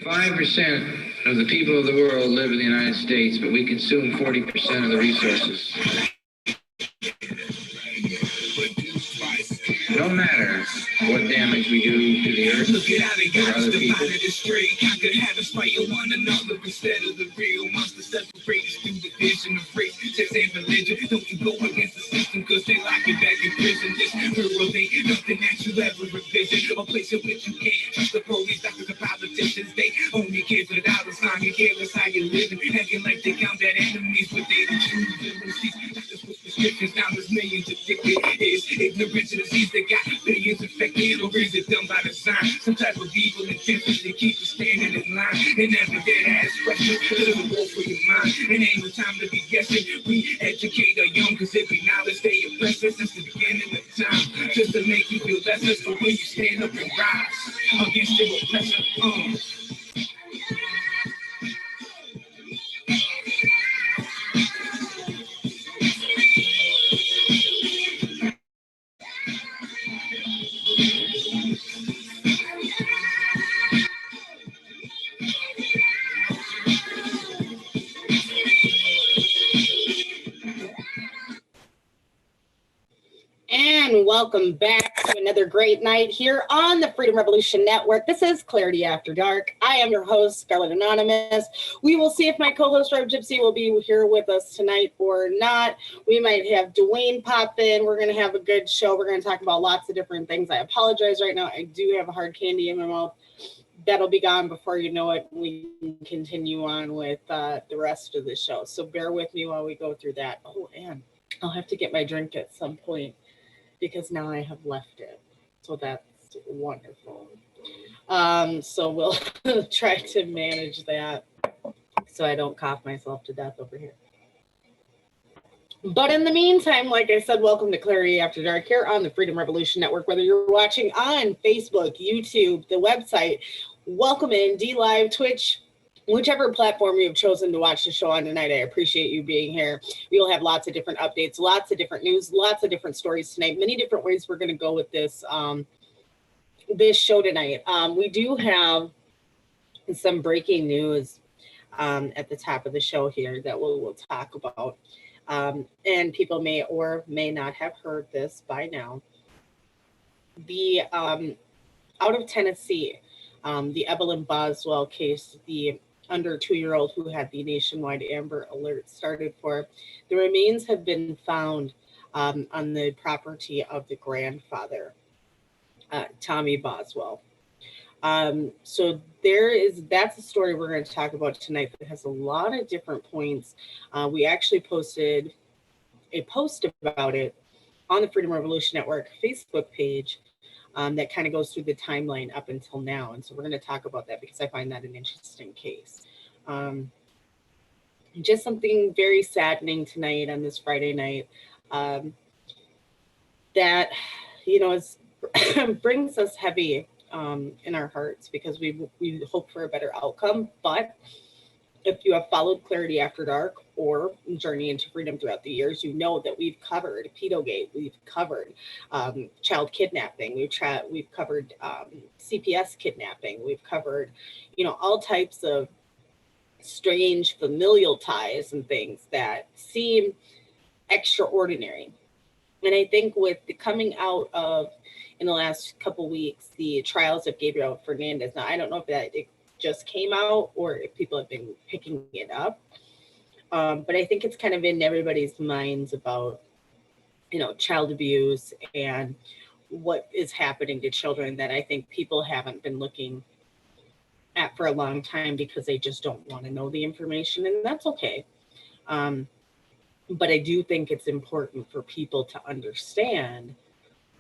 5% of the people of the world live in the United States, but we consume 40% of the resources. No matter what damage we do to the earth or other people. I could have us fighting one another instead of the real monster separated through the vision of race, sex, and religion. Don't you go against the system, cause they lock you back in prison. This world ain't nothing that you ever envision. A place in which you can't trust the police, doctors, and politicians. They only care for the dollar sign and careless how you're living. Acting like they count that enemies, but they the true villains. Doctors with prescriptions, now there's millions addicted. It's ignorance and disease that got billions infected, or is it done by design? Some type of evil intention to keep you standing in line and never dare to ask questions. Little war for your mind. It ain't no time to be guessing. We educate our young, cause every knowledge they oppress us since the beginning of time. Just to make you feel lesser, so when you stand up and rise against your oppressor, And welcome back to another great night here on the Freedom Revolution Network. This is Clarity After Dark. I am your host, Scarlet Anonymous. We will see if my co-host, Rob Gypsy, will be here with us tonight or not. We might have Dwayne pop in. We're going to have a good show. We're going to talk about lots of different things. I apologize right now. I do have a hard candy in my mouth. That'll be gone before you know it. We can continue on with the rest of the show. So bear with me while we go through that. Oh, and I'll have to get my drink at some point, because now I have left it. So that's wonderful. So we'll try to manage that so I don't cough myself to death over here. But in the meantime, like I said, welcome to Clarity After Dark here on the Freedom Revolution Network. Whether you're watching on Facebook, YouTube, the website, welcome in, DLive, Twitch, whichever platform you've chosen to watch the show on tonight. I appreciate you being here. We'll have lots of different updates, lots of different news, lots of different stories tonight, many different ways we're going to go with this this show tonight. We do have some breaking news at the top of the show here that we'll talk about. And people may or may not have heard this by now. The out of Tennessee, the Evelyn Boswell case, the under 2-year-old who had the nationwide Amber Alert started for, the remains have been found on the property of the grandfather, Tommy Boswell. So that's a story we're going to talk about tonight that has a lot of different points. We actually posted a post about it on the Freedom Revolution Network Facebook page that kind of goes through the timeline up until now. And so we're going to talk about that because I find that an interesting case. Just something very saddening tonight on this Friday night that, is brings us heavy in our hearts, because we hope for a better outcome. But if you have followed Clarity After Dark or Journey into Freedom throughout the years, you know that we've covered Pedogate, we've covered child kidnapping, we've covered CPS kidnapping, we've covered, all types of strange familial ties and things that seem extraordinary. And I think with the coming out of, in the last couple weeks, the trials of Gabriel Fernandez. Now, I don't know if that it just came out or if people have been picking it up. But I think it's kind of in everybody's minds about, child abuse and what is happening to children that I think people haven't been looking at for a long time because they just don't want to know the information, and that's okay. But I do think it's important for people to understand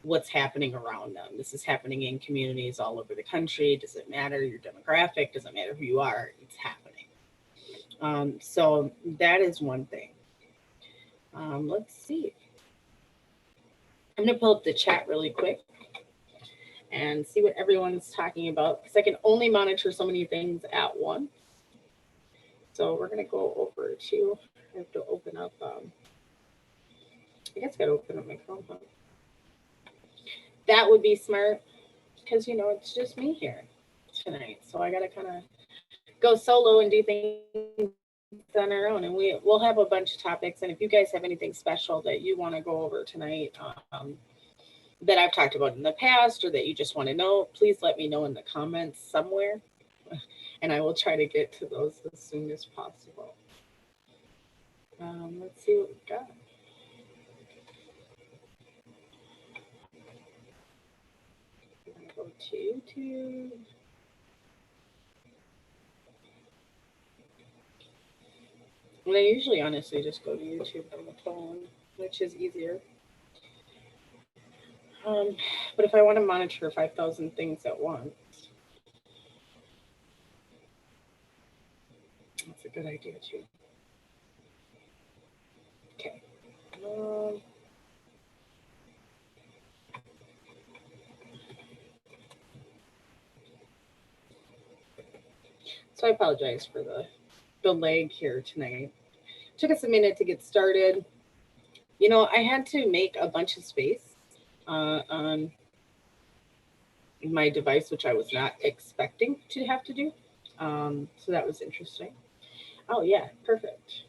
what's happening around them. This is happening in communities all over the country. It doesn't matter your demographic, doesn't matter who you are, it's happening. So that is one thing. Let's see. I'm going to pull up the chat really quick and see what everyone's talking about, because I can only monitor so many things at once. So we're going to go over to, I have to open up, I guess I got to open up my Chrome. That would be smart, because, it's just me here tonight. So I got to kind of go solo and do things on our own, and we'll have a bunch of topics. And if you guys have anything special that you want to go over tonight, that I've talked about in the past, or that you just want to know, please let me know in the comments somewhere, and I will try to get to those as soon as possible. Let's see what we've got. I'm gonna go to YouTube. And I usually honestly just go to YouTube on the phone, which is easier. But if I want to monitor 5,000 things at once, that's a good idea too. Okay. So I apologize for the lag here tonight. Took us a minute to get started. You know, I had to make a bunch of space on my device, which I was not expecting to have to do. So that was interesting. Oh yeah, perfect.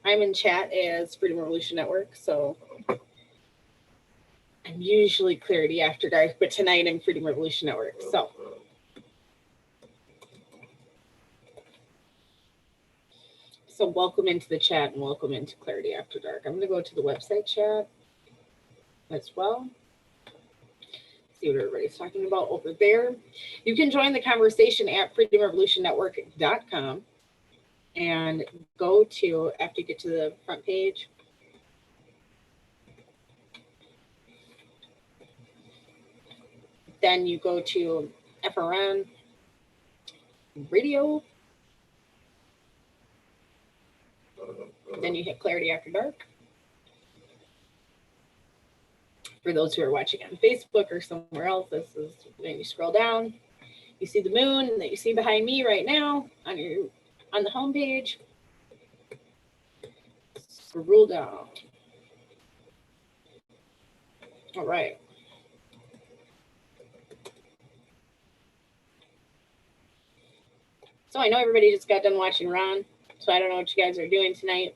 I'm in chat as Freedom Revolution Network, so I'm usually Clarity After Dark, but tonight I'm Freedom Revolution Network. So welcome into the chat and welcome into Clarity After Dark. I'm going to go to the website chat as well. See what everybody's talking about over there. You can join the conversation at freedomrevolutionnetwork.com and go to, after you get to the front page, then you go to FRN Radio. Then you hit Clarity After Dark. For those who are watching on Facebook or somewhere else, this is when you scroll down, you see the moon that you see behind me right now on the home page. Scroll down. All right. So I know everybody just got done watching Ron, so I don't know what you guys are doing tonight,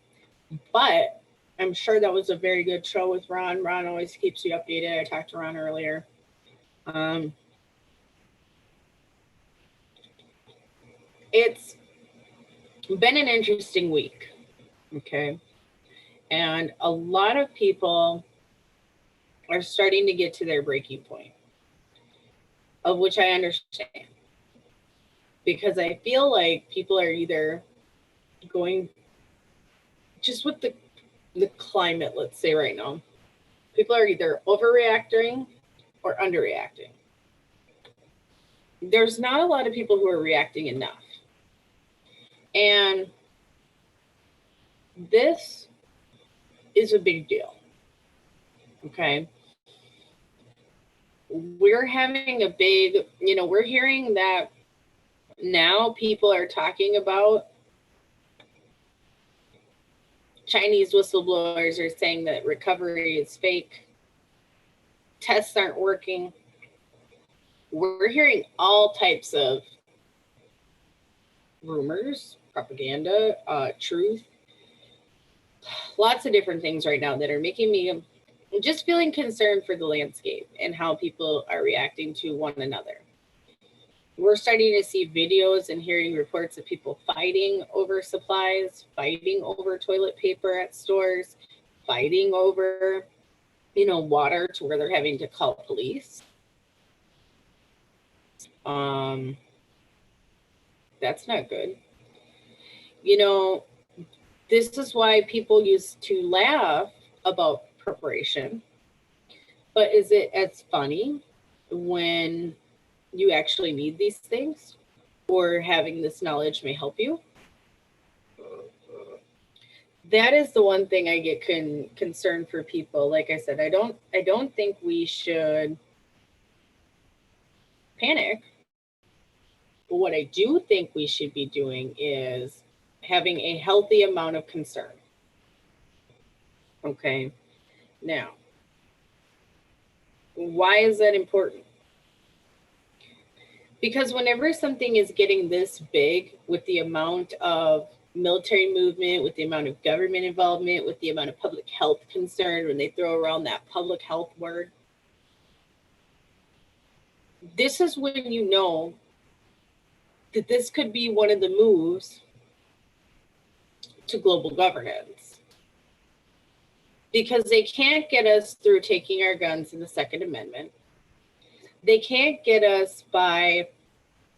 but I'm sure that was a very good show with Ron. Ron always keeps you updated. I talked to Ron earlier. It's been an interesting week, okay? And a lot of people are starting to get to their breaking point, of which I understand. Because I feel like people are either going, just with the climate, let's say right now, people are either overreacting or underreacting. There's not a lot of people who are reacting enough. And this is a big deal, okay? We're having a big, we're hearing that now people are talking about, Chinese whistleblowers are saying that recovery is fake, tests aren't working. We're hearing all types of rumors, propaganda, truth, lots of different things right now that are making me just feeling concerned for the landscape and how people are reacting to one another. We're starting to see videos and hearing reports of people fighting over supplies, fighting over toilet paper at stores, fighting over, water to where they're having to call police. That's not good. This is why people used to laugh about preparation, but is it as funny when you actually need these things, or having this knowledge may help you? That is the one thing I get concerned for people. Like I said, I don't think we should panic. But what I do think we should be doing is having a healthy amount of concern. Okay. Now, why is that important? Because whenever something is getting this big with the amount of military movement, with the amount of government involvement, with the amount of public health concern, when they throw around that public health word, this is when you know that this could be one of the moves to global governance. Because they can't get us through taking our guns in the Second Amendment. They can't get us by,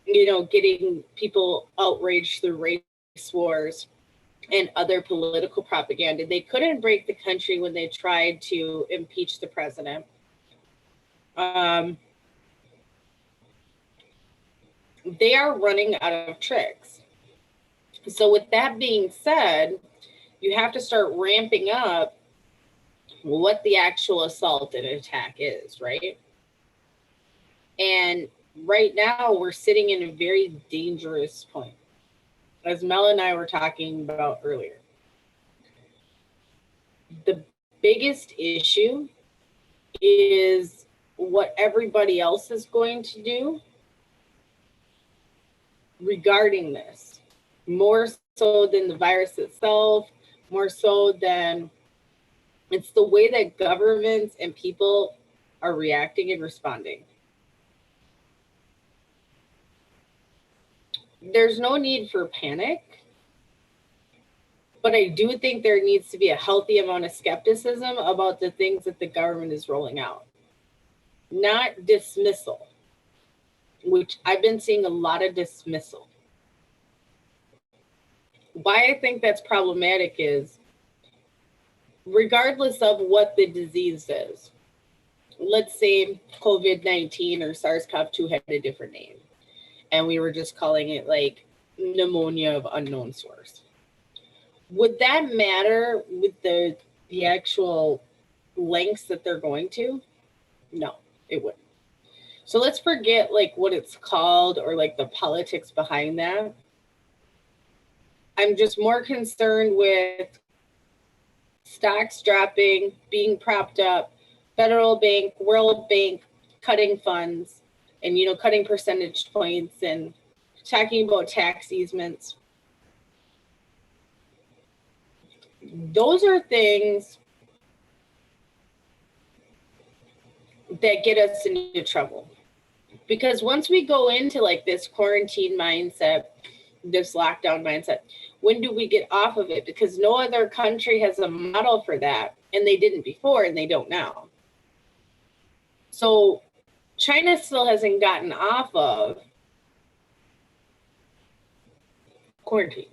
getting people outraged through race wars and other political propaganda. They couldn't break the country when they tried to impeach the president. They are running out of tricks. So with that being said, you have to start ramping up what the actual assault and attack is, right? And right now we're sitting in a very dangerous point, as Mel and I were talking about earlier. The biggest issue is what everybody else is going to do regarding this, more so than the virus itself, more so than it's the way that governments and people are reacting and responding. There's no need for panic, but I do think there needs to be a healthy amount of skepticism about the things that the government is rolling out, not dismissal, which I've been seeing a lot of dismissal. Why I think that's problematic is, regardless of what the disease is, let's say COVID-19 or SARS-CoV-2 had a different name, and we were just calling it like pneumonia of unknown source. Would that matter with the actual lengths that they're going to? No, it wouldn't. So let's forget like what it's called or like the politics behind that. I'm just more concerned with stocks dropping, being propped up, Federal Bank, World Bank cutting funds, and cutting percentage points and talking about tax easements. Those are things that get us into trouble. Because once we go into like this quarantine mindset, this lockdown mindset, when do we get off of it? Because no other country has a model for that, and they didn't before, and they don't now. So China still hasn't gotten off of quarantine.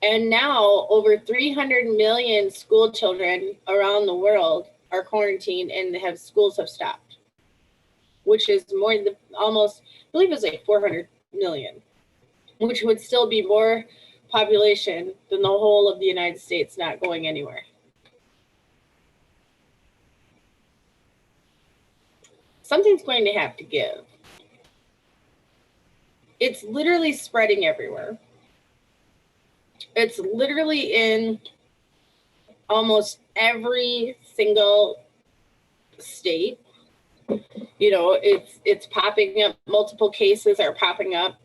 And now over 300 million school children around the world are quarantined and schools have stopped, which is more than almost, I believe it's like 400 million, which would still be more population than the whole of the United States not going anywhere. Something's going to have to give. It's literally spreading everywhere. It's literally in almost every single state. It's popping up. Multiple cases are popping up.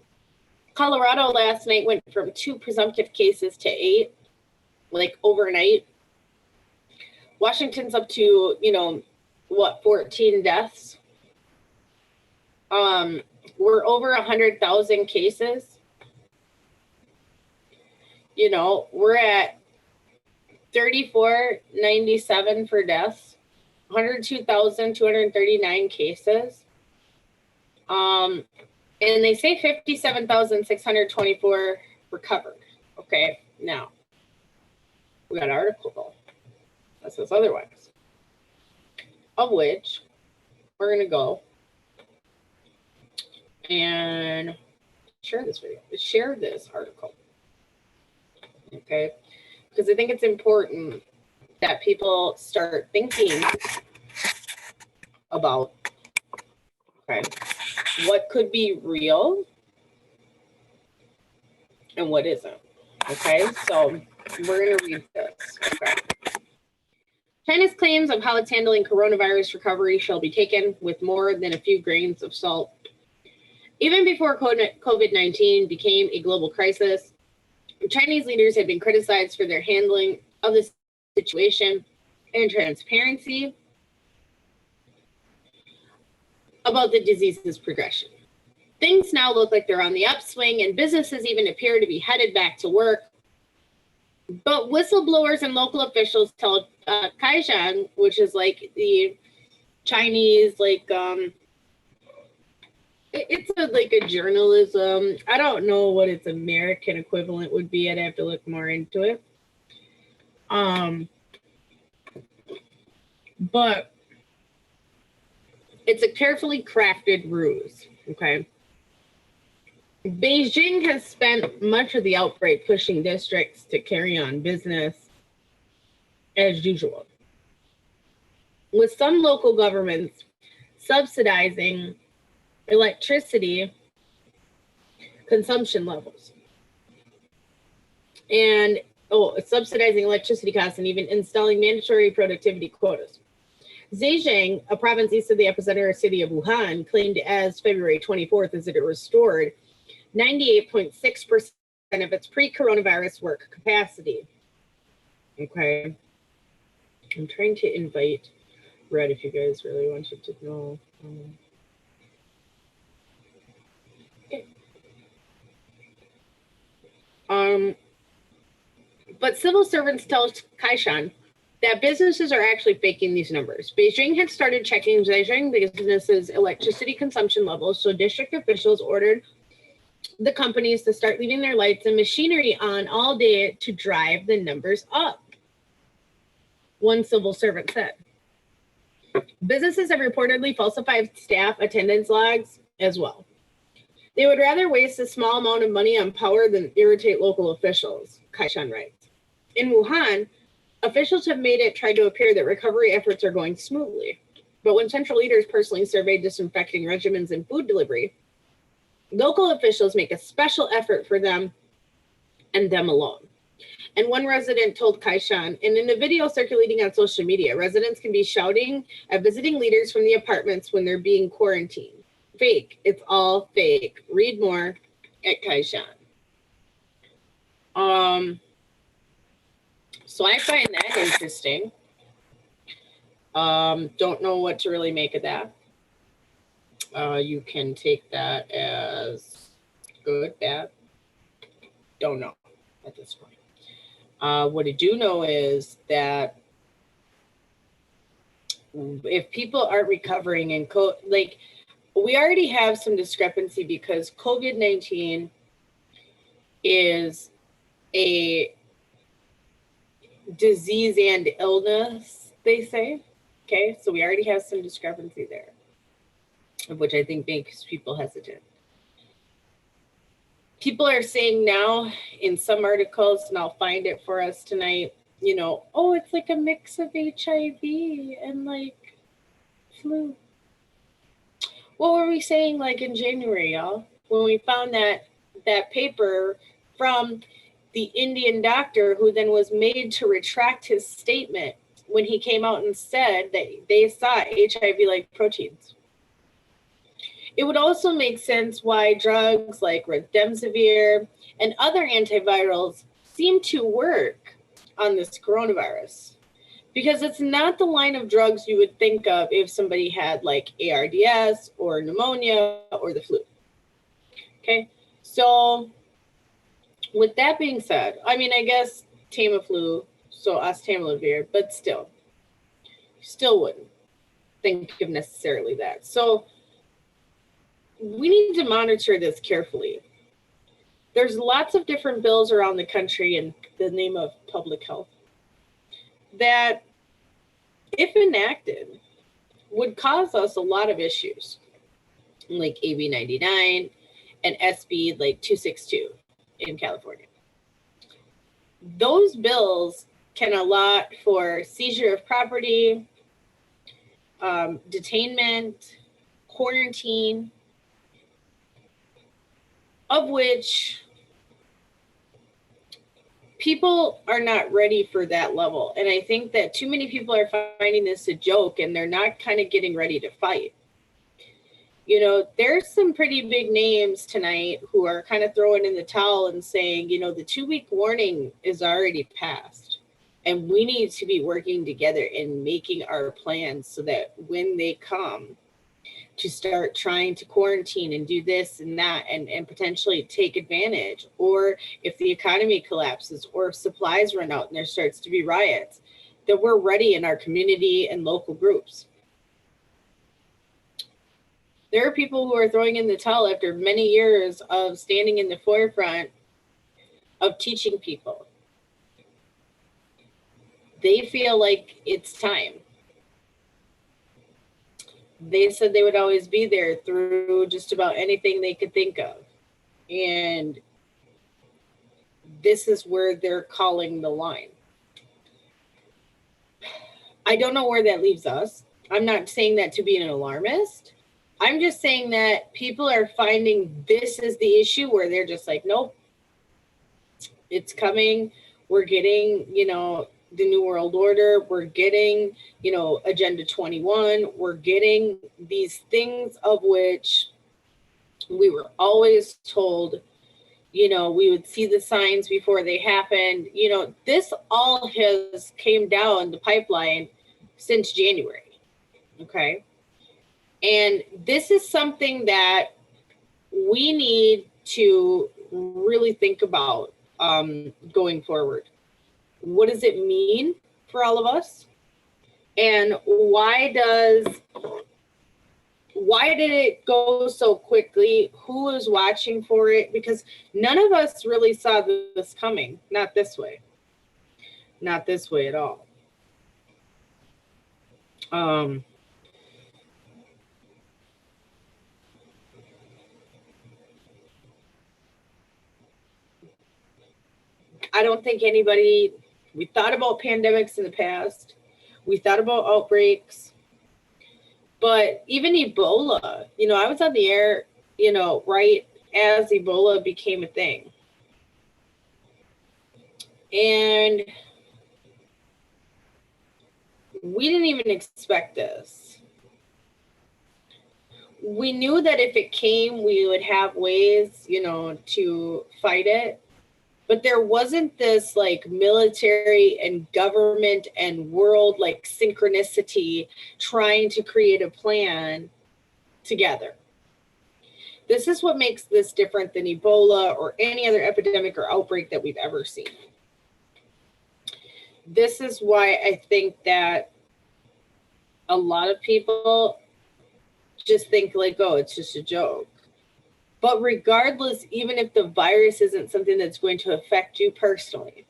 Colorado last night went from 2 presumptive cases to 8, like overnight. Washington's up to, 14 deaths. We're over 100,000 cases. We're at 3497 for deaths, 102,239 cases. And they say 57,624 recovered. Okay, now we got an article that says otherwise, of which we're going to go and share this article. Okay, because I think it's important that people start thinking about, okay, what could be real and what isn't. Okay, so we're going to read this. Okay. China's claims of how it's handling coronavirus recovery shall be taken with more than a few grains of salt. Even before COVID-19 became a global crisis, Chinese leaders had been criticized for their handling of the situation and transparency about the disease's progression. Things now look like they're on the upswing, and businesses even appear to be headed back to work. But whistleblowers and local officials tell Kaishan, which is like the Chinese, like, it's like a journalism. I don't know what its American equivalent would be. I'd have to look more into it. But it's a carefully crafted ruse, okay? Beijing has spent much of the outbreak pushing districts to carry on business as usual, with some local governments subsidizing electricity consumption levels and subsidizing electricity costs and even installing mandatory productivity quotas. Zhejiang, a province east of the epicenter city of Wuhan, claimed as February 24th as it restored 98.6% of its pre-coronavirus work capacity. Okay. I'm trying to invite Red if you guys really wanted to know. Okay. But civil servants tell Kaishan that businesses are actually faking these numbers. Beijing had started checking Zhejiang businesses' electricity consumption levels, so district officials ordered the companies to start leaving their lights and machinery on all day to drive the numbers up, one civil servant said. Businesses have reportedly falsified staff attendance logs as well. They would rather waste a small amount of money on power than irritate local officials, Kaishan writes. In Wuhan, officials have made it try to appear that recovery efforts are going smoothly. But when central leaders personally surveyed disinfecting regimens and food delivery, local officials make a special effort for them and them alone. And one resident told Kaishan, and in a video circulating on social media, residents can be shouting at visiting leaders from the apartments when they're being quarantined. Fake. It's all fake. Read more at Kaishan. So I find that interesting. Don't know what to really make of that. You can take that as good, bad. Don't know at this point. What I do know is that if people aren't recovering and we already have some discrepancy because COVID-19 is a disease and illness, they say. Okay, so we already have some discrepancy there, which I think makes people hesitant. People are saying now in some articles, and I'll find it for us tonight, oh, it's like a mix of HIV and like flu. What were we saying like in January, y'all? When we found that paper from the Indian doctor who then was made to retract his statement when he came out and said that they saw HIV-like proteins. It would also make sense why drugs like remdesivir and other antivirals seem to work on this coronavirus, because it's not the line of drugs you would think of if somebody had like ARDS or pneumonia or the flu. Okay, so with that being said, I mean, I guess Tamiflu, so oseltamivir, but still wouldn't think of necessarily that. So we need to monitor this carefully. There's lots of different bills around the country in the name of public health that, if enacted, would cause us a lot of issues, like AB 99 and SB like 262 in California. Those bills can allot for seizure of property, detainment, quarantine, of which people are not ready for that level. And I think that too many people are finding this a joke and they're not kind of getting ready to fight. You know, there's some pretty big names tonight who are kind of throwing in the towel and saying, you know, the 2 week warning is already passed. And we need to be working together and making our plans so that when they come to start trying to quarantine and do this and that and potentially take advantage, or if the economy collapses or if supplies run out and there starts to be riots, that we're ready in our community and local groups. There are people who are throwing in the towel after many years of standing in the forefront of teaching people. They feel like it's time. They said they would always be there through just about anything they could think of. And this is where they're calling the line. I don't know where that leaves us. I'm not saying that to be an alarmist. I'm just saying that people are finding this is the issue where they're just like, nope, it's coming. We're getting, you know, the New World Order. We're getting, you know, Agenda 21. We're getting these things of which we were always told, you know, we would see the signs before they happened. You know, this all has came down the pipeline since January. Okay. And this is something that we need to really think about going forward. What does it mean for all of us? And why did it go so quickly? Who was watching for it? Because none of us really saw this coming. Not this way. Not this way at all. I don't think anybody, we thought about pandemics in the past. We thought about outbreaks. But even Ebola, you know, I was on the air, you know, right as Ebola became a thing. And we didn't even expect this. We knew that if it came, we would have ways, you know, to fight it. But there wasn't this like military and government and world like synchronicity trying to create a plan together. This is what makes this different than Ebola or any other epidemic or outbreak that we've ever seen. This is why I think that a lot of people just think like, oh, it's just a joke. But regardless, even if the virus isn't something that's going to affect you personally,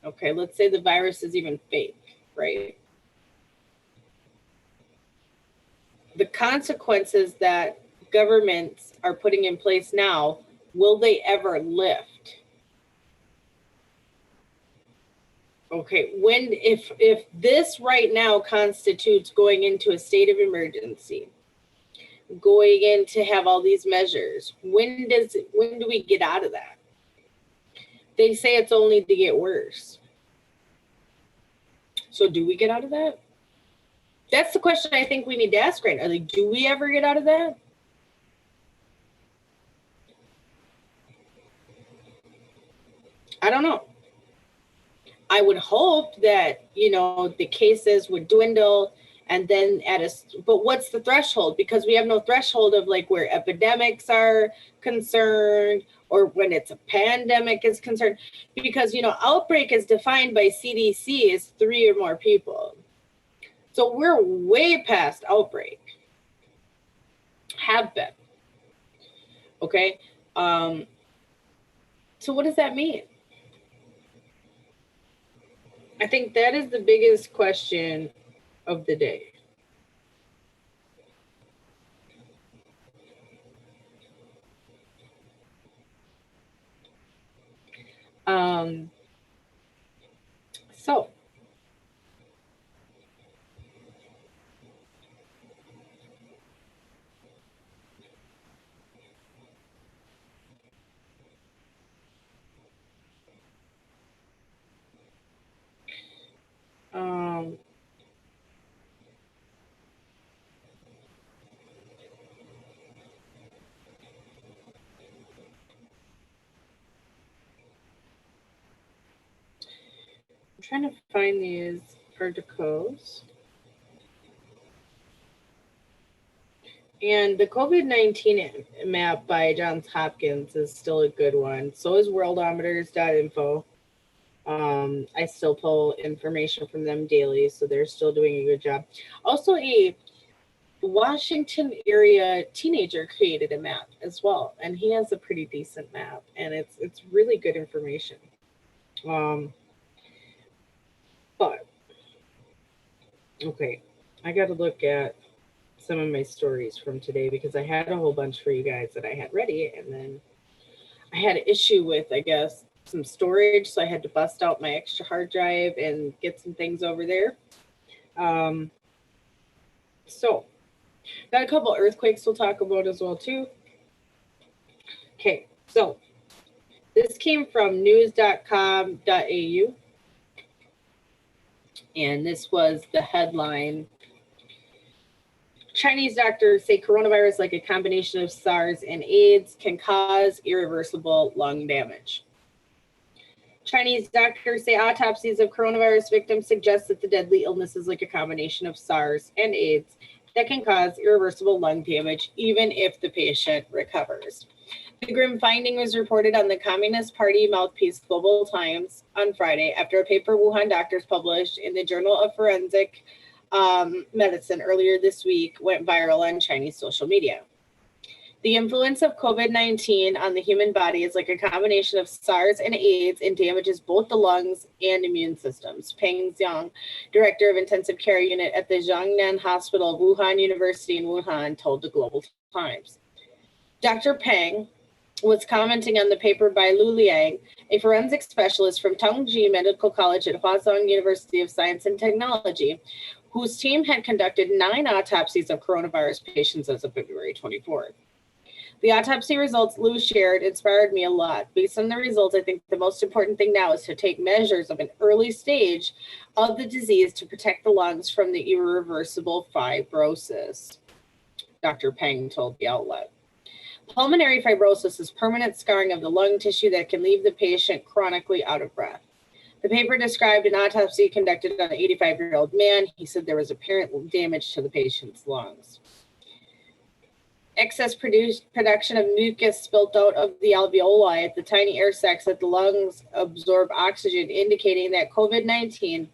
okay, let's say the virus is even fake, right? The consequences that governments are putting in place now, will they ever lift? Okay, if this right now constitutes going into a state of emergency, going in to have all these measures, when do we get out of that? They say it's only to get worse. So do we get out of that? That's the question I think we need to ask right now. Like, do we ever get out of that? I don't know. I would hope that, you know, the cases would dwindle. And then but what's the threshold? Because we have no threshold of like where epidemics are concerned or when it's a pandemic is concerned. Because, you know, outbreak is defined by CDC as 3 or more people. So we're way past outbreak. Have been. Okay. So what does that mean? I think that is the biggest question of the day. So trying to find these articles. And the COVID-19 map by Johns Hopkins is still a good one. So is worldometers.info. I still pull information from them daily, so they're still doing a good job. Also, a Washington area teenager created a map as well, and he has a pretty decent map, and it's really good information. But okay, I got to look at some of my stories from today because I had a whole bunch for you guys that I had ready, and then I had an issue with, I guess, some storage, so I had to bust out my extra hard drive and get some things over there. So got a couple earthquakes we'll talk about as well too. Okay, so this came from news.com.au, and this was the headline. Chinese doctors say coronavirus, like a combination of SARS and AIDS, can cause irreversible lung damage. Chinese doctors say autopsies of coronavirus victims suggest that the deadly illness is like a combination of SARS and AIDS that can cause irreversible lung damage even if the patient recovers. The grim finding was reported on the Communist Party mouthpiece Global Times on Friday after a paper Wuhan doctors published in the Journal of Forensic Medicine earlier this week went viral on Chinese social media. The influence of COVID-19 on the human body is like a combination of SARS and AIDS and damages both the lungs and immune systems. Peng Xiang, director of intensive care unit at the Jiangnan Hospital of Wuhan University in Wuhan, told the Global Times. Dr. Peng was commenting on the paper by Lu Liang, a forensic specialist from Tongji Medical College at Huazhong University of Science and Technology, whose team had conducted 9 autopsies of coronavirus patients as of February 24th. The autopsy results Lu shared inspired me a lot. Based on the results, I think the most important thing now is to take measures of an early stage of the disease to protect the lungs from the irreversible fibrosis, Dr. Peng told the outlet. Pulmonary fibrosis is permanent scarring of the lung tissue that can leave the patient chronically out of breath. The paper described an autopsy conducted on an 85-year-old man. He said there was apparent damage to the patient's lungs. Excess production of mucus spilt out of the alveoli at the tiny air sacs that the lungs absorb oxygen, indicating that COVID-19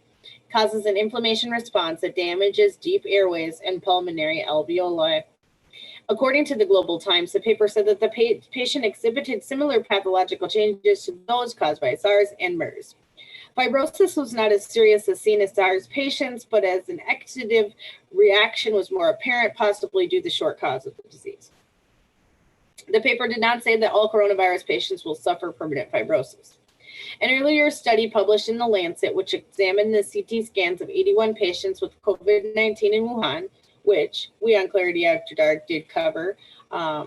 causes an inflammation response that damages deep airways and pulmonary alveoli. According to the Global Times, the paper said that the patient exhibited similar pathological changes to those caused by SARS and MERS. Fibrosis was not as serious as seen in SARS patients, but as an exudative reaction was more apparent, possibly due to the short cause of the disease. The paper did not say that all coronavirus patients will suffer permanent fibrosis. An earlier study published in The Lancet, which examined the CT scans of 81 patients with COVID-19 in Wuhan, which we on Clarity After Dark did cover. I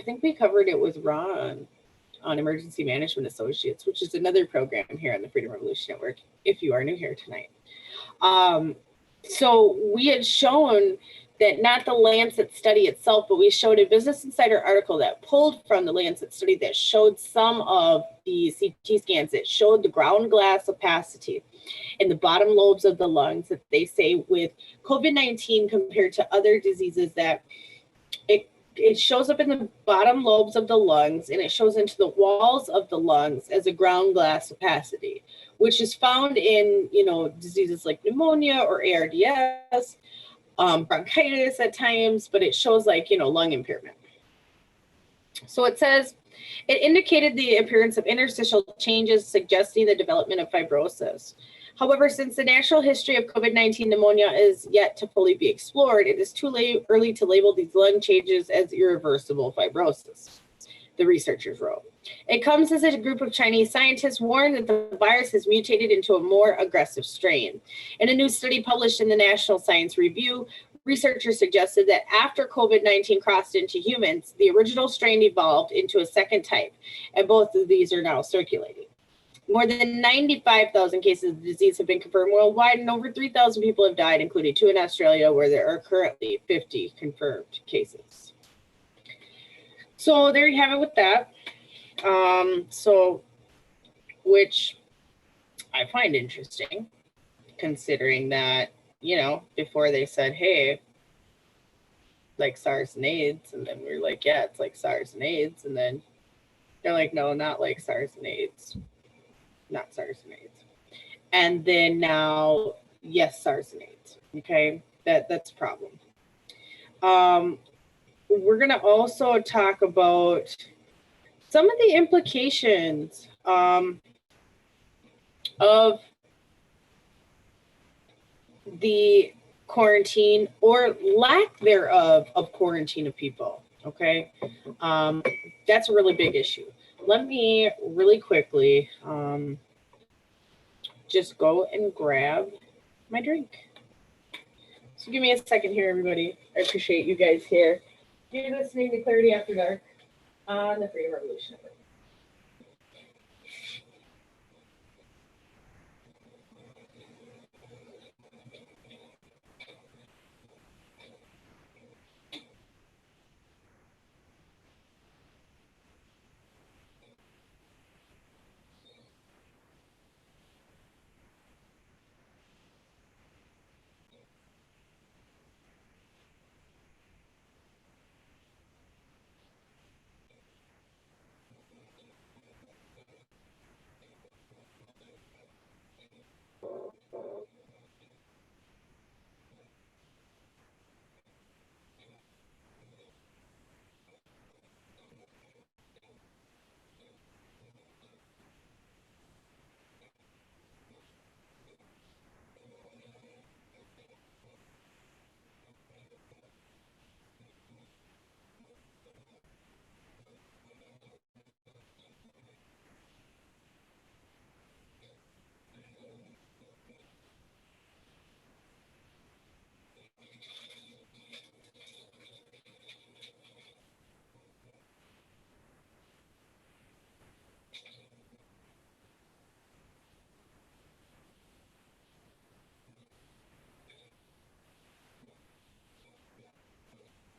think we covered it with Ron on Emergency Management Associates, which is another program here on the Freedom Revolution Network, if you are new here tonight. So we had shown that not the Lancet study itself, but we showed a Business Insider article that pulled from the Lancet study that showed some of the CT scans that showed the ground glass opacity in the bottom lobes of the lungs, that they say with COVID-19 compared to other diseases that it shows up in the bottom lobes of the lungs and it shows into the walls of the lungs as a ground glass opacity, which is found in, diseases like pneumonia or ARDS, bronchitis at times, but it shows lung impairment. So it says, it indicated the appearance of interstitial changes suggesting the development of fibrosis. However, since the natural history of COVID-19 pneumonia is yet to fully be explored, it is too early to label these lung changes as irreversible fibrosis, the researchers wrote. It comes as a group of Chinese scientists warn that the virus has mutated into a more aggressive strain. In a new study published in the National Science Review, researchers suggested that after COVID-19 crossed into humans, the original strain evolved into a second type, and both of these are now circulating. More than 95,000 cases of the disease have been confirmed worldwide, and over 3,000 people have died, including 2 in Australia, where there are currently 50 confirmed cases. So there you have it with that. Which I find interesting, considering that, you know, before they said, hey, like SARS and AIDS, and then we were like, yeah, it's like SARS and AIDS, and then they're like, no, not like SARS and AIDS, not SARS and AIDS, and then now, yes, SARS and AIDS. Okay, that's a problem. We're gonna also talk about some of the implications of the quarantine or lack thereof of quarantine of people. Okay, that's a really big issue. Let me really quickly just go and grab my drink. So give me a second here, everybody. I appreciate you guys here. You're listening to Clarity After Dark on the Freedom Revolution Network.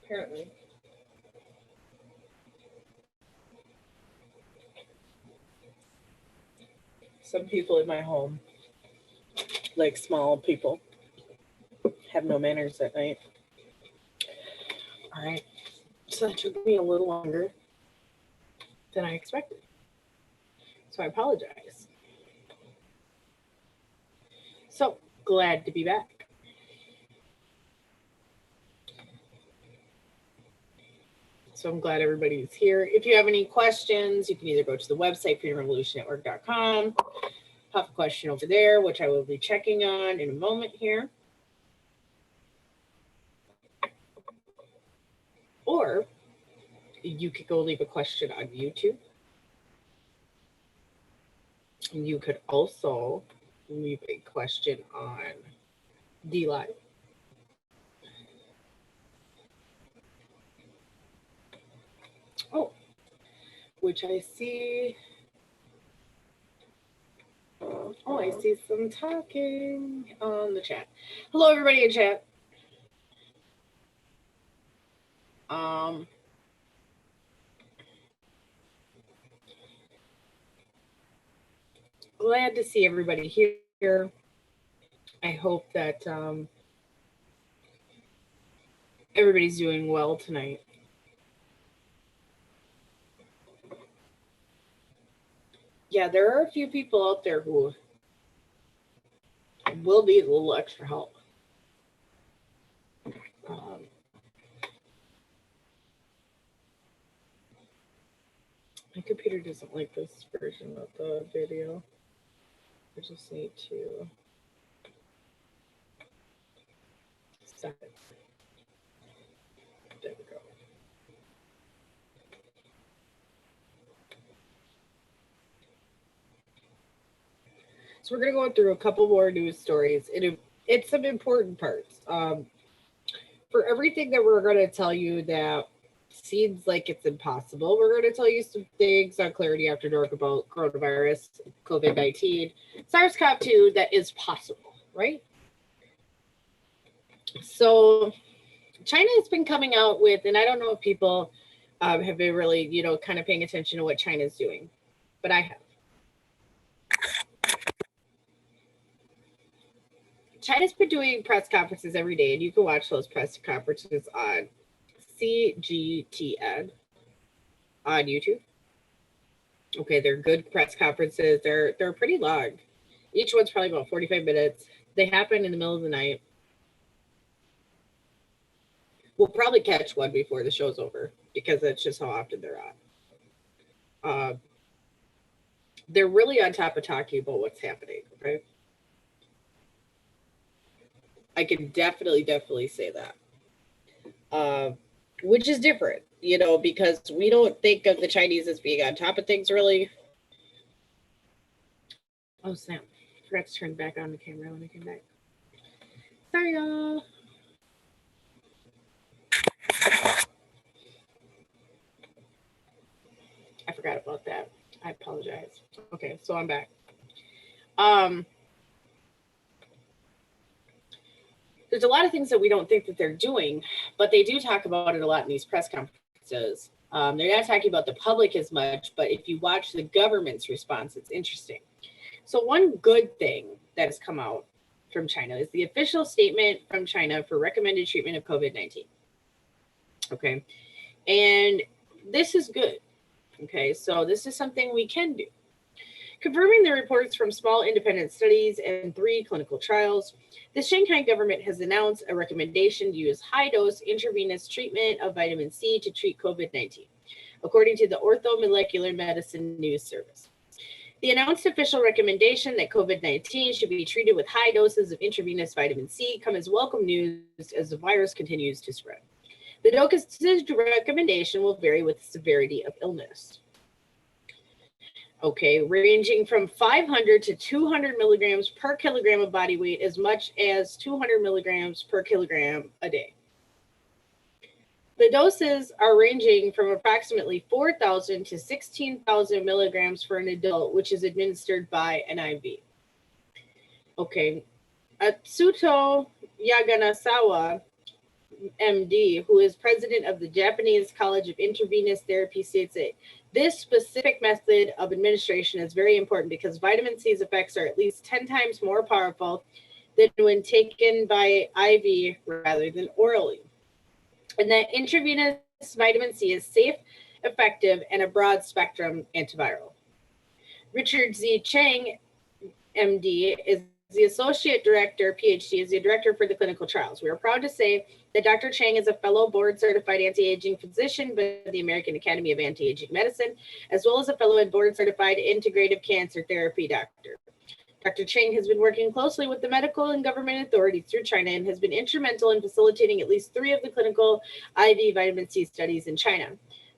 Apparently. Some people in my home, like small people, have no manners at night. All right. So that took me a little longer than I expected. So I apologize. So glad to be back. So I'm glad everybody's here. If you have any questions, you can either go to the website, freedomrevolutionnetwork.com, pop a question over there, which I will be checking on in a moment here. Or you could go leave a question on YouTube. You could also leave a question on DLive. Oh, which I see. Oh, I see some talking on the chat. Hello, everybody in chat. Glad to see everybody here. I hope that everybody's doing well tonight. Yeah, there are a few people out there who will need a little extra help. My computer doesn't like this version of the video. I just need to set it. There we go. So we're going to go through a couple more news stories. It's some important parts. For everything that we're going to tell you that seems like it's impossible, we're going to tell you some things on Clarity After Dark about coronavirus, COVID-19, SARS-CoV-2 that is possible, right? So China has been coming out with, and I don't know if people have been really, kind of paying attention to what China's doing, but I have. China's been doing press conferences every day, and you can watch those press conferences on CGTN on YouTube. Okay, they're good press conferences. They're pretty long. Each one's probably about 45 minutes. They happen in the middle of the night. We'll probably catch one before the show's over because that's just how often they're on. They're really on top of talking about what's happening, okay? I can definitely say that. Which is different, you know, because we don't think of the Chinese as being on top of things, really. Oh, snap. Forgot to turn back on the camera when I came back. Sorry, y'all. I forgot about that. I apologize. Okay, so I'm back. There's a lot of things that we don't think that they're doing, but they do talk about it a lot in these press conferences. They're not talking about the public as much, but if you watch the government's response, it's interesting. So one good thing that has come out from China is the official statement from China for recommended treatment of COVID-19. Okay. And this is good. Okay. So this is something we can do. Confirming the reports from small independent studies and 3 clinical trials, the Shanghai government has announced a recommendation to use high-dose intravenous treatment of vitamin C to treat COVID-19, according to the Orthomolecular Medicine News Service. The announced official recommendation that COVID-19 should be treated with high doses of intravenous vitamin C come as welcome news as the virus continues to spread. The dosage recommendation will vary with the severity of illness. Okay, ranging from 500 to 200 milligrams per kilogram of body weight, as much as 200 milligrams per kilogram a day. The doses are ranging from approximately 4,000 to 16,000 milligrams for an adult, which is administered by an IV. Okay, Atsuto Yaganasawa, MD, who is president of the Japanese College of Intravenous Therapy, states that this specific method of administration is very important because vitamin C's effects are at least 10 times more powerful than when taken by IV rather than orally. And that intravenous vitamin C is safe, effective, and a broad spectrum antiviral. Richard Z. Chang, MD, is the Associate Director, PhD, is the Director for the clinical trials. We are proud to say that Dr. Chang is a fellow board-certified anti-aging physician by the American Academy of Anti-Aging Medicine, as well as a fellow and board-certified integrative cancer therapy doctor. Dr. Chang has been working closely with the medical and government authorities through China and has been instrumental in facilitating at least 3 of the clinical IV vitamin C studies in China.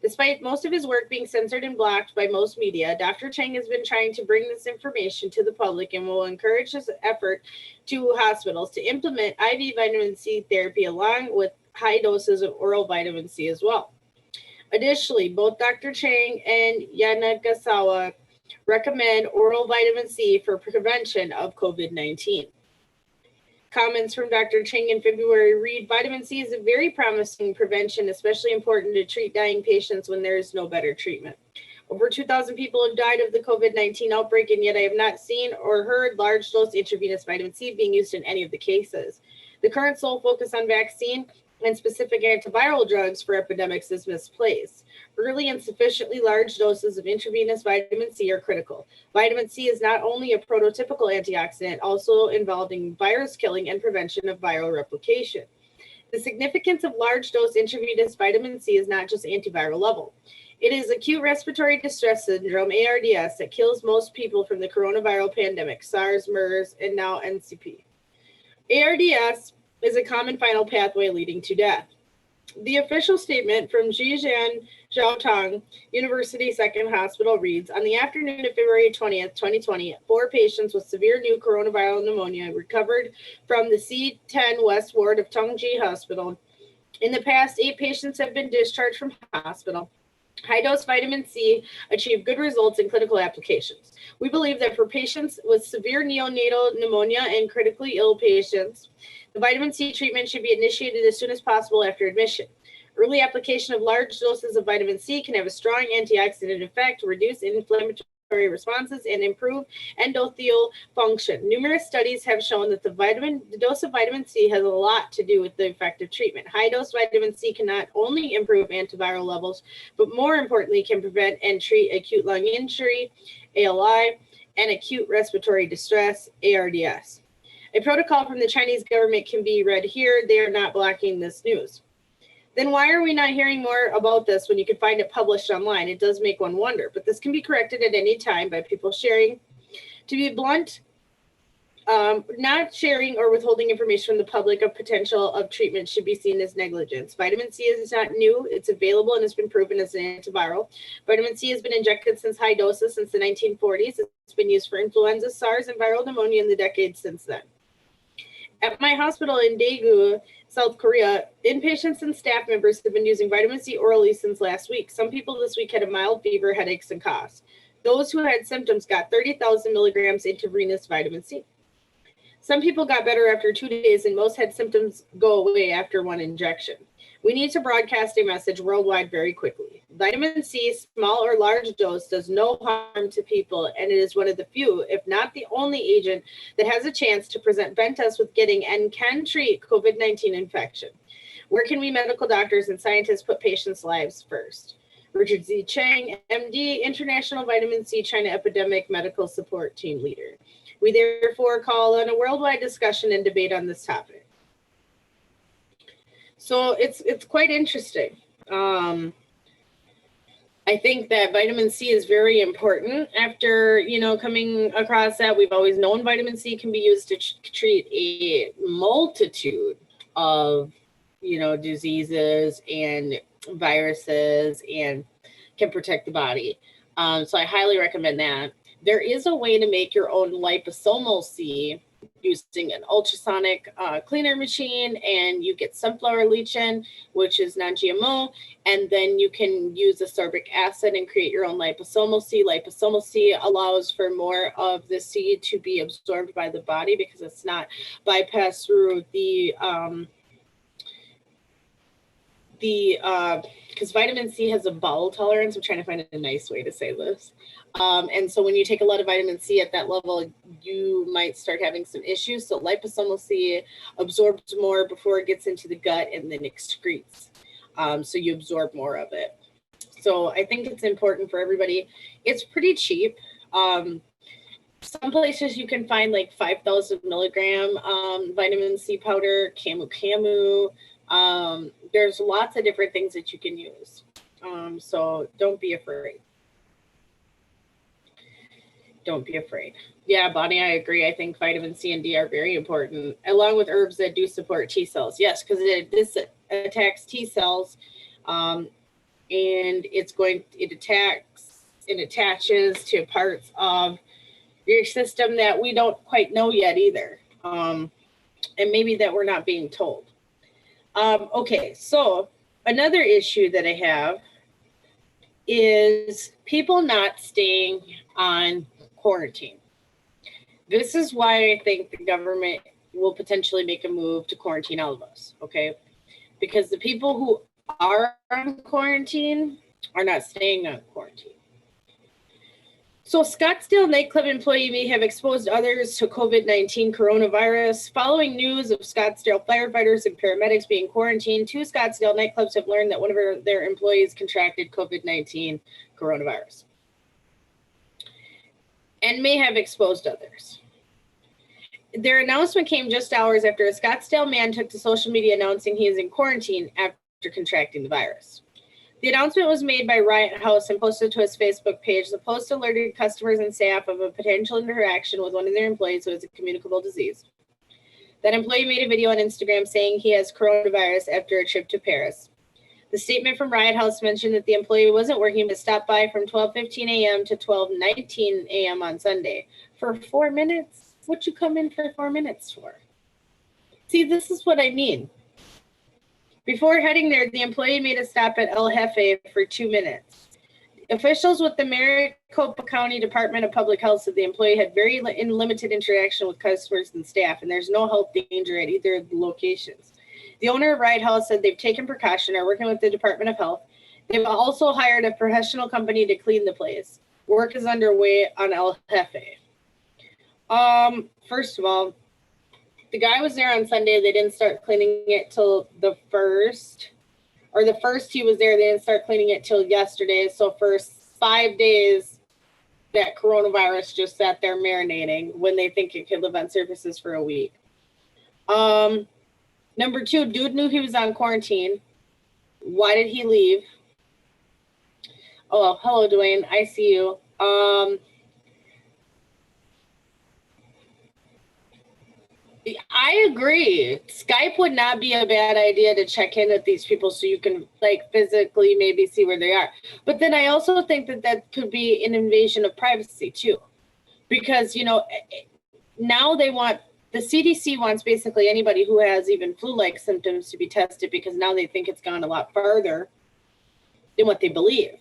Despite most of his work being censored and blocked by most media, Dr. Chang has been trying to bring this information to the public and will encourage his effort to hospitals to implement IV vitamin C therapy along with high doses of oral vitamin C as well. Additionally, both Dr. Chang and Yanagasawa recommend oral vitamin C for prevention of COVID-19. Comments from Dr. Chang in February read, vitamin C is a very promising prevention, especially important to treat dying patients when there is no better treatment. Over 2,000 people have died of the COVID-19 outbreak, and yet I have not seen or heard large dose intravenous vitamin C being used in any of the cases. The current sole focus on vaccine and specific antiviral drugs for epidemics is misplaced. Early and sufficiently large doses of intravenous vitamin C are critical. Vitamin C is not only a prototypical antioxidant, also involved in virus killing and prevention of viral replication. The significance of large dose intravenous vitamin C is not just antiviral level. It is acute respiratory distress syndrome, ARDS, that kills most people from the coronavirus pandemic, SARS, MERS, and now NCP. ARDS is a common final pathway leading to death. The official statement from Zhejiang Jiaotong University Second Hospital reads, on the afternoon of February 20th, 2020, 4 patients with severe new coronavirus pneumonia recovered from the C10 West Ward of Tongji Hospital. In the past, 8 patients have been discharged from hospital. High-dose vitamin C achieved good results in clinical applications. We believe that for patients with severe neonatal pneumonia and critically ill patients, the vitamin C treatment should be initiated as soon as possible after admission. Early application of large doses of vitamin C can have a strong antioxidant effect, reduce inflammatory inflammatory responses and improve endothelial function. Numerous studies have shown that the dose of vitamin C has a lot to do with the effective treatment. High dose vitamin C can not only improve antiviral levels, but more importantly, can prevent and treat acute lung injury, ALI, and acute respiratory distress, ARDS. A protocol from the Chinese government can be read here. They are not blocking this news. Then why are we not hearing more about this when you can find it published online? It does make one wonder, but this can be corrected at any time by people sharing. To be blunt, not sharing or withholding information from the public of potential of treatment should be seen as negligence. Vitamin C is not new. It's available and has been proven as an antiviral. Vitamin C has been injected since high doses since the 1940s. It's been used for influenza, SARS, and viral pneumonia in the decades since then. At my hospital in Daegu, South Korea, inpatients and staff members have been using vitamin C orally since last week. Some people this week had a mild fever, headaches, and coughs. Those who had symptoms got 30,000 milligrams intravenous vitamin C. Some people got better after 2 days, and most had symptoms go away after one injection. We need to broadcast a message worldwide very quickly. Vitamin C, small or large dose, does no harm to people, and it is one of the few, if not the only agent that has a chance to prevent us with getting and can treat COVID-19 infection. Where can we medical doctors and scientists put patients' lives first? Richard Z. Chang, MD, International Vitamin C China Epidemic Medical Support Team Leader. We therefore call on a worldwide discussion and debate on this topic. So it's quite interesting. I think that vitamin C is very important. After, coming across that, we've always known vitamin C can be used to treat a multitude of, diseases and viruses and can protect the body. So I highly recommend that. There is a way to make your own liposomal C using an ultrasonic cleaner machine, and you get sunflower lecithin, which is non-GMO, and then you can use ascorbic acid and create your own liposomal C. Liposomal C allows for more of the C to be absorbed by the body because it's not bypassed through because vitamin C has a bowel tolerance. I'm trying to find a nice way to say this. And so when you take a lot of vitamin C at that level, you might start having some issues. So liposomal C absorbs more before it gets into the gut and then excretes. So you absorb more of it. So I think it's important for everybody. It's pretty cheap. Some places you can find like 5,000 milligram vitamin C powder, Camu. There's lots of different things that you can use. So don't be afraid. Don't be afraid. Yeah, Bonnie, I agree. I think vitamin C and D are very important, along with herbs that do support T cells. Yes, because this attacks T cells, and it attaches to parts of your system that we don't quite know yet either, and maybe that we're not being told. Okay, so another issue that I have is people not staying on quarantine. This is why I think the government will potentially make a move to quarantine all of us, okay? Because the people who are on quarantine are not staying on quarantine. So Scottsdale nightclub employee may have exposed others to COVID-19 coronavirus. Following news of Scottsdale firefighters and paramedics being quarantined, 2 Scottsdale nightclubs have learned that one of their employees contracted COVID-19 coronavirus and may have exposed others. Their announcement came just hours after a Scottsdale man took to social media announcing he is in quarantine after contracting the virus. The announcement was made by Riot House and posted to his Facebook page. The post alerted customers and staff of a potential interaction with one of their employees who has a communicable disease. That employee made a video on Instagram saying he has coronavirus after a trip to Paris. The statement from Riot House mentioned that the employee wasn't working but stopped by from 12:15 a.m. to 12:19 a.m. on Sunday. For 4 minutes? What you come in for 4 minutes for? See, this is what I mean. Before heading there, the employee made a stop at El Jefe for 2 minutes. Officials with the Maricopa County Department of Public Health said the employee had very limited interaction with customers and staff, and there's no health danger at either of the locations. The owner of Riot House said they've taken precaution, are working with the Department of Health. They've also hired a professional company to clean the place. Work is underway on El Jefe. First of all, the guy was there on Sunday. They didn't start cleaning it till the first he was there. They didn't start cleaning it till yesterday. So for 5 days, that coronavirus just sat there marinating when they think it could live on surfaces for a week. Number two, dude knew he was on quarantine. Why did he leave? Oh, hello, Dwayne. I see you. I agree. Skype would not be a bad idea to check in with these people so you can like physically maybe see where they are. But then I also think that that could be an invasion of privacy too. Because, you know, now the CDC wants basically anybody who has even flu-like symptoms to be tested because now they think it's gone a lot farther than what they believe.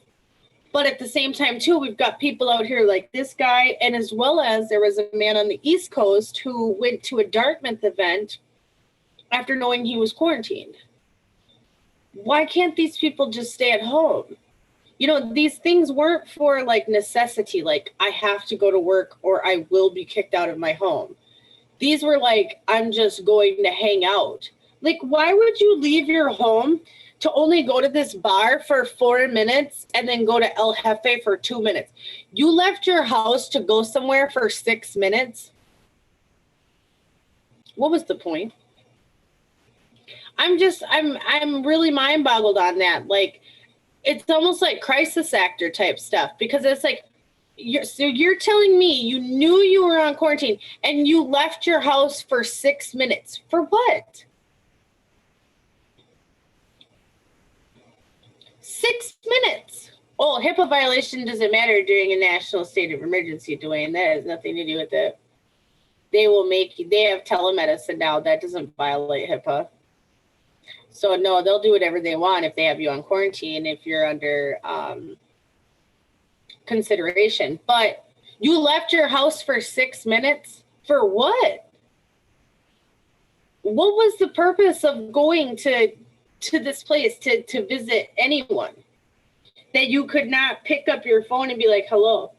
But at the same time, too, we've got people out here like this guy, and as well as there was a man on the East Coast who went to a Dartmouth event after knowing he was quarantined. Why can't these people just stay at home? You know, these things weren't for like necessity, like I have to go to work or I will be kicked out of my home. These were like, I'm just going to hang out. Like, why would you leave your home to only go to this bar for 4 minutes and then go to El Jefe for 2 minutes? You left your house to go somewhere for 6 minutes. What was the point? I'm really mind boggled on that. Like, it's almost like crisis actor type stuff because it's like, you're telling me you knew you were on quarantine and you left your house for 6 minutes. For what? 6 minutes. Oh, HIPAA violation doesn't matter during a national state of emergency, Dwayne. That has nothing to do with it. They have telemedicine now. That doesn't violate HIPAA. So no, they'll do whatever they want if they have you on quarantine, if you're under consideration. But you left your house for 6 minutes for what? What was the purpose of going to this place to visit anyone that you could not pick up your phone and be like, hello,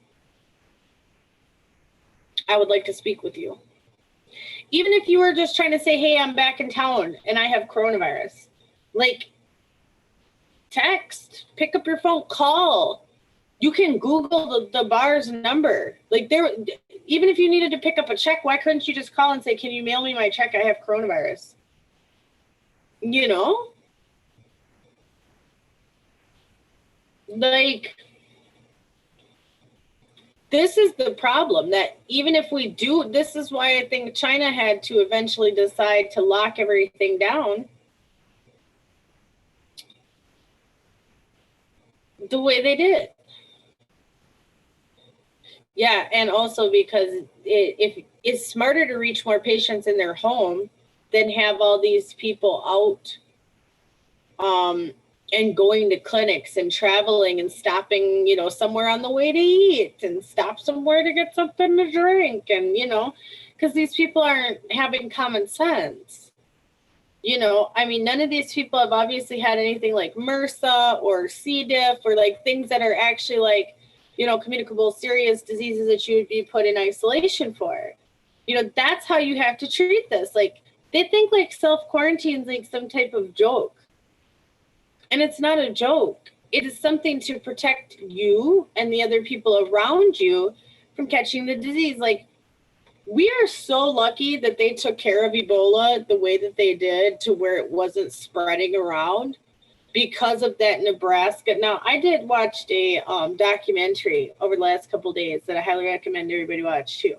I would like to speak with you. Even if you were just trying to say, hey, I'm back in town and I have coronavirus, like text, pick up your phone, call. You can Google the bar's number. Like even if you needed to pick up a check, why couldn't you just call and say, can you mail me my check? I have coronavirus. You know? Like, this is the problem, that even if we do, this is why I think China had to eventually decide to lock everything down the way they did. Yeah, and also because it's smarter to reach more patients in their home than have all these people out and going to clinics and traveling and stopping, you know, somewhere on the way to eat and stop somewhere to get something to drink. And, you know, because these people aren't having common sense. You know, I mean, none of these people have obviously had anything like MRSA or C. diff or like things that are actually like, you know, communicable serious diseases that you would be put in isolation for. You know, that's how you have to treat this. Like, they think like self-quarantine is like some type of joke. And it's not a joke. It is something to protect you and the other people around you from catching the disease. Like, we are so lucky that they took care of Ebola the way that they did to where it wasn't spreading around because of that Nebraska. Now, I did watch a documentary over the last couple of days that I highly recommend everybody watch too.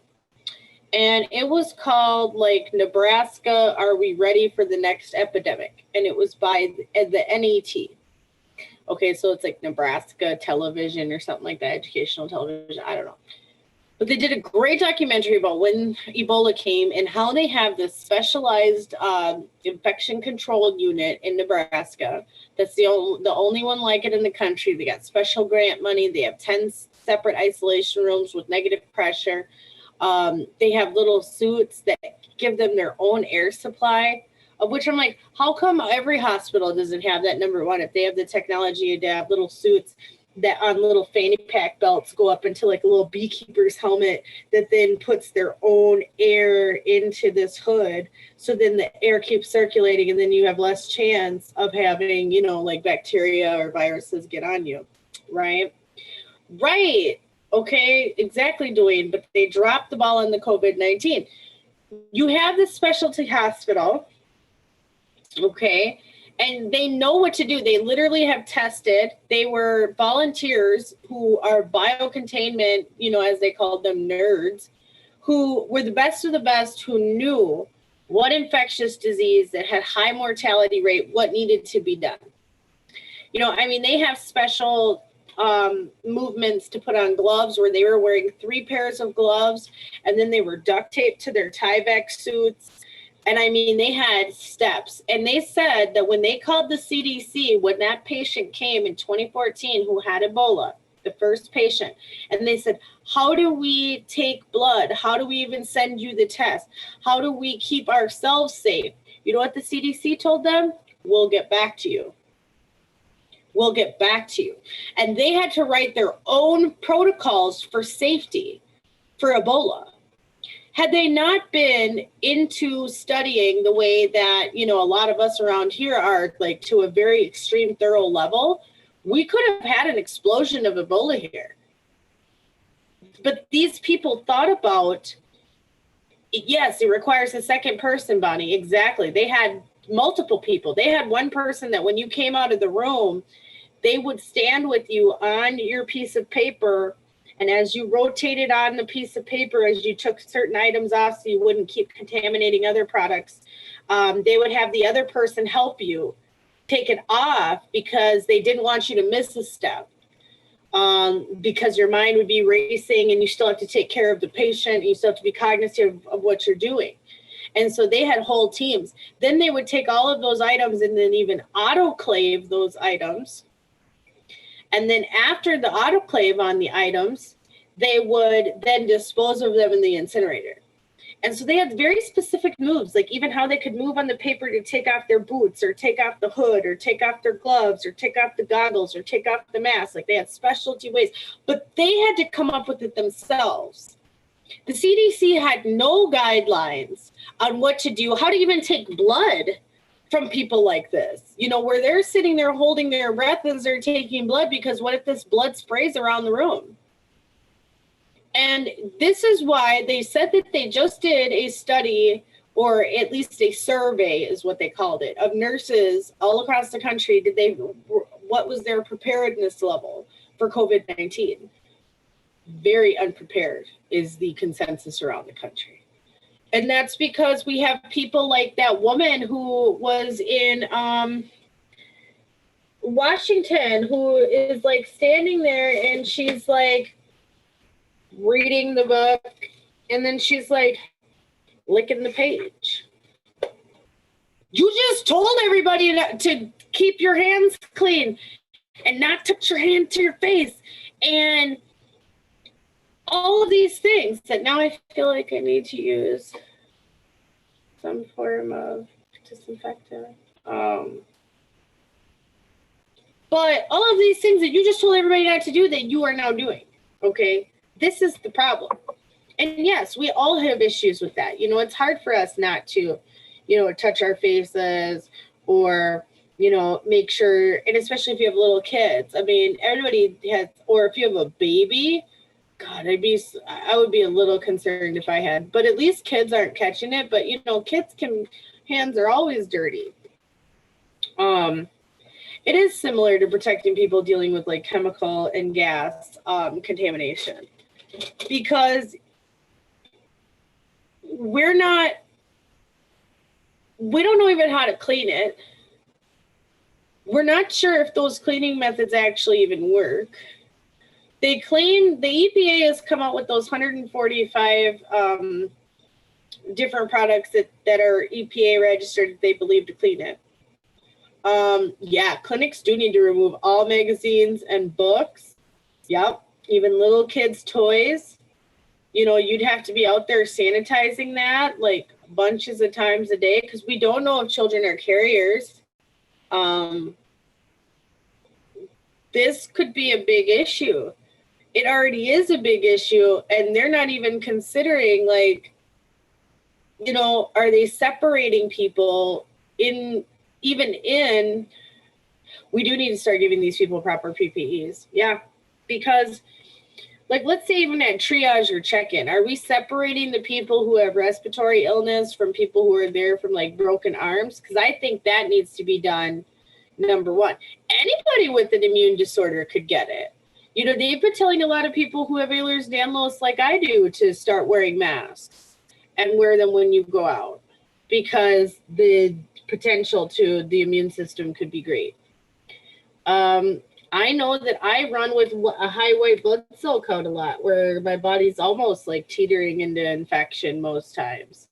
And it was called like Nebraska, Are We Ready for the Next Epidemic? And it was by the NET. Okay, so it's like Nebraska television or something like that, educational television, I don't know. But they did a great documentary about when Ebola came and how they have this specialized infection control unit in Nebraska. That's the only one like it in the country. They got special grant money. They have 10 separate isolation rooms with negative pressure. They have little suits that give them their own air supply, of which I'm like, how come every hospital doesn't have that, number one, if they have the technology to have little suits that on little fanny pack belts go up into like a little beekeeper's helmet that then puts their own air into this hood. So then the air keeps circulating and then you have less chance of having, you know, like bacteria or viruses get on you, right? Right. Okay, exactly, Dwayne. But they dropped the ball on the COVID-19. You have this specialty hospital, okay, and they know what to do. They literally have tested. They were volunteers who are biocontainment, you know, as they called them, nerds, who were the best of the best, who knew what infectious disease that had high mortality rate, what needed to be done. You know, I mean, they have special movements to put on gloves where they were wearing 3 pairs of gloves and then they were duct taped to their Tyvek suits. And I mean, they had steps. And they said that when they called the CDC, when that patient came in 2014 who had Ebola, the first patient, and they said, how do we take blood? How do we even send you the test? How do we keep ourselves safe? You know what the CDC told them? We'll get back to you. We'll get back to you. And they had to write their own protocols for safety for Ebola. Had they not been into studying the way that, you know, a lot of us around here are, like to a very extreme, thorough level, we could have had an explosion of Ebola here. But these people thought about, yes, it requires a second person, Bonnie. Exactly. They had multiple people. They had one person that when you came out of the room, they would stand with you on your piece of paper. And as you rotated on the piece of paper, as you took certain items off so you wouldn't keep contaminating other products, they would have the other person help you take it off because they didn't want you to miss a step, because your mind would be racing and you still have to take care of the patient. And you still have to be cognizant of what you're doing. And so they had whole teams. Then they would take all of those items and then even autoclave those items. And then after the autoclave on the items, they would then dispose of them in the incinerator. And so they had very specific moves, like even how they could move on the paper to take off their boots or take off the hood or take off their gloves or take off the goggles or take off the mask. Like they had specialty ways, but they had to come up with it themselves. The CDC had no guidelines on what to do, how to even take blood from people like this, you know, where they're sitting there holding their breath as they're taking blood, because what if this blood sprays around the room? And this is why they said that they just did a study, or at least a survey is what they called it, of nurses all across the country. What was their preparedness level for COVID-19? Very unprepared is the consensus around the country. And that's because we have people like that woman who was in Washington, who is like standing there and she's like reading the book and then she's like licking the page. You just told everybody to keep your hands clean and not touch your hand to your face and all of these things that now I feel like I need to use some form of disinfectant. But all of these things that you just told everybody not to do that you are now doing, okay? This is the problem. And yes, we all have issues with that. You know, it's hard for us not to, you know, touch our faces or, you know, make sure, and especially if you have little kids. I mean, everybody has, or if you have a baby, God, I would be a little concerned if I had, but at least kids aren't catching it. But, you know, hands are always dirty. It is similar to protecting people dealing with like chemical and gas contamination, because we don't know even how to clean it. We're not sure if those cleaning methods actually even work. They claim the EPA has come out with those 145 different products that are EPA registered, they believe, to clean it. Yeah, clinics do need to remove all magazines and books. Yep, even little kids' toys. You know, you'd have to be out there sanitizing that like bunches of times a day, because we don't know if children are carriers. this could be a big issue. It already is a big issue, and they're not even considering, like, you know, are they separating people in, we do need to start giving these people proper PPEs. Yeah, because, like, let's say even at triage or check-in, are we separating the people who have respiratory illness from people who are there from, like, broken arms? Because I think that needs to be done, number one. Anybody with an immune disorder could get it. You know, they've been telling a lot of people who have Ehlers-Danlos, like I do, to start wearing masks and wear them when you go out, because the potential to the immune system could be great. I know that I run with a high white blood cell count a lot, where my body's almost like teetering into infection most times,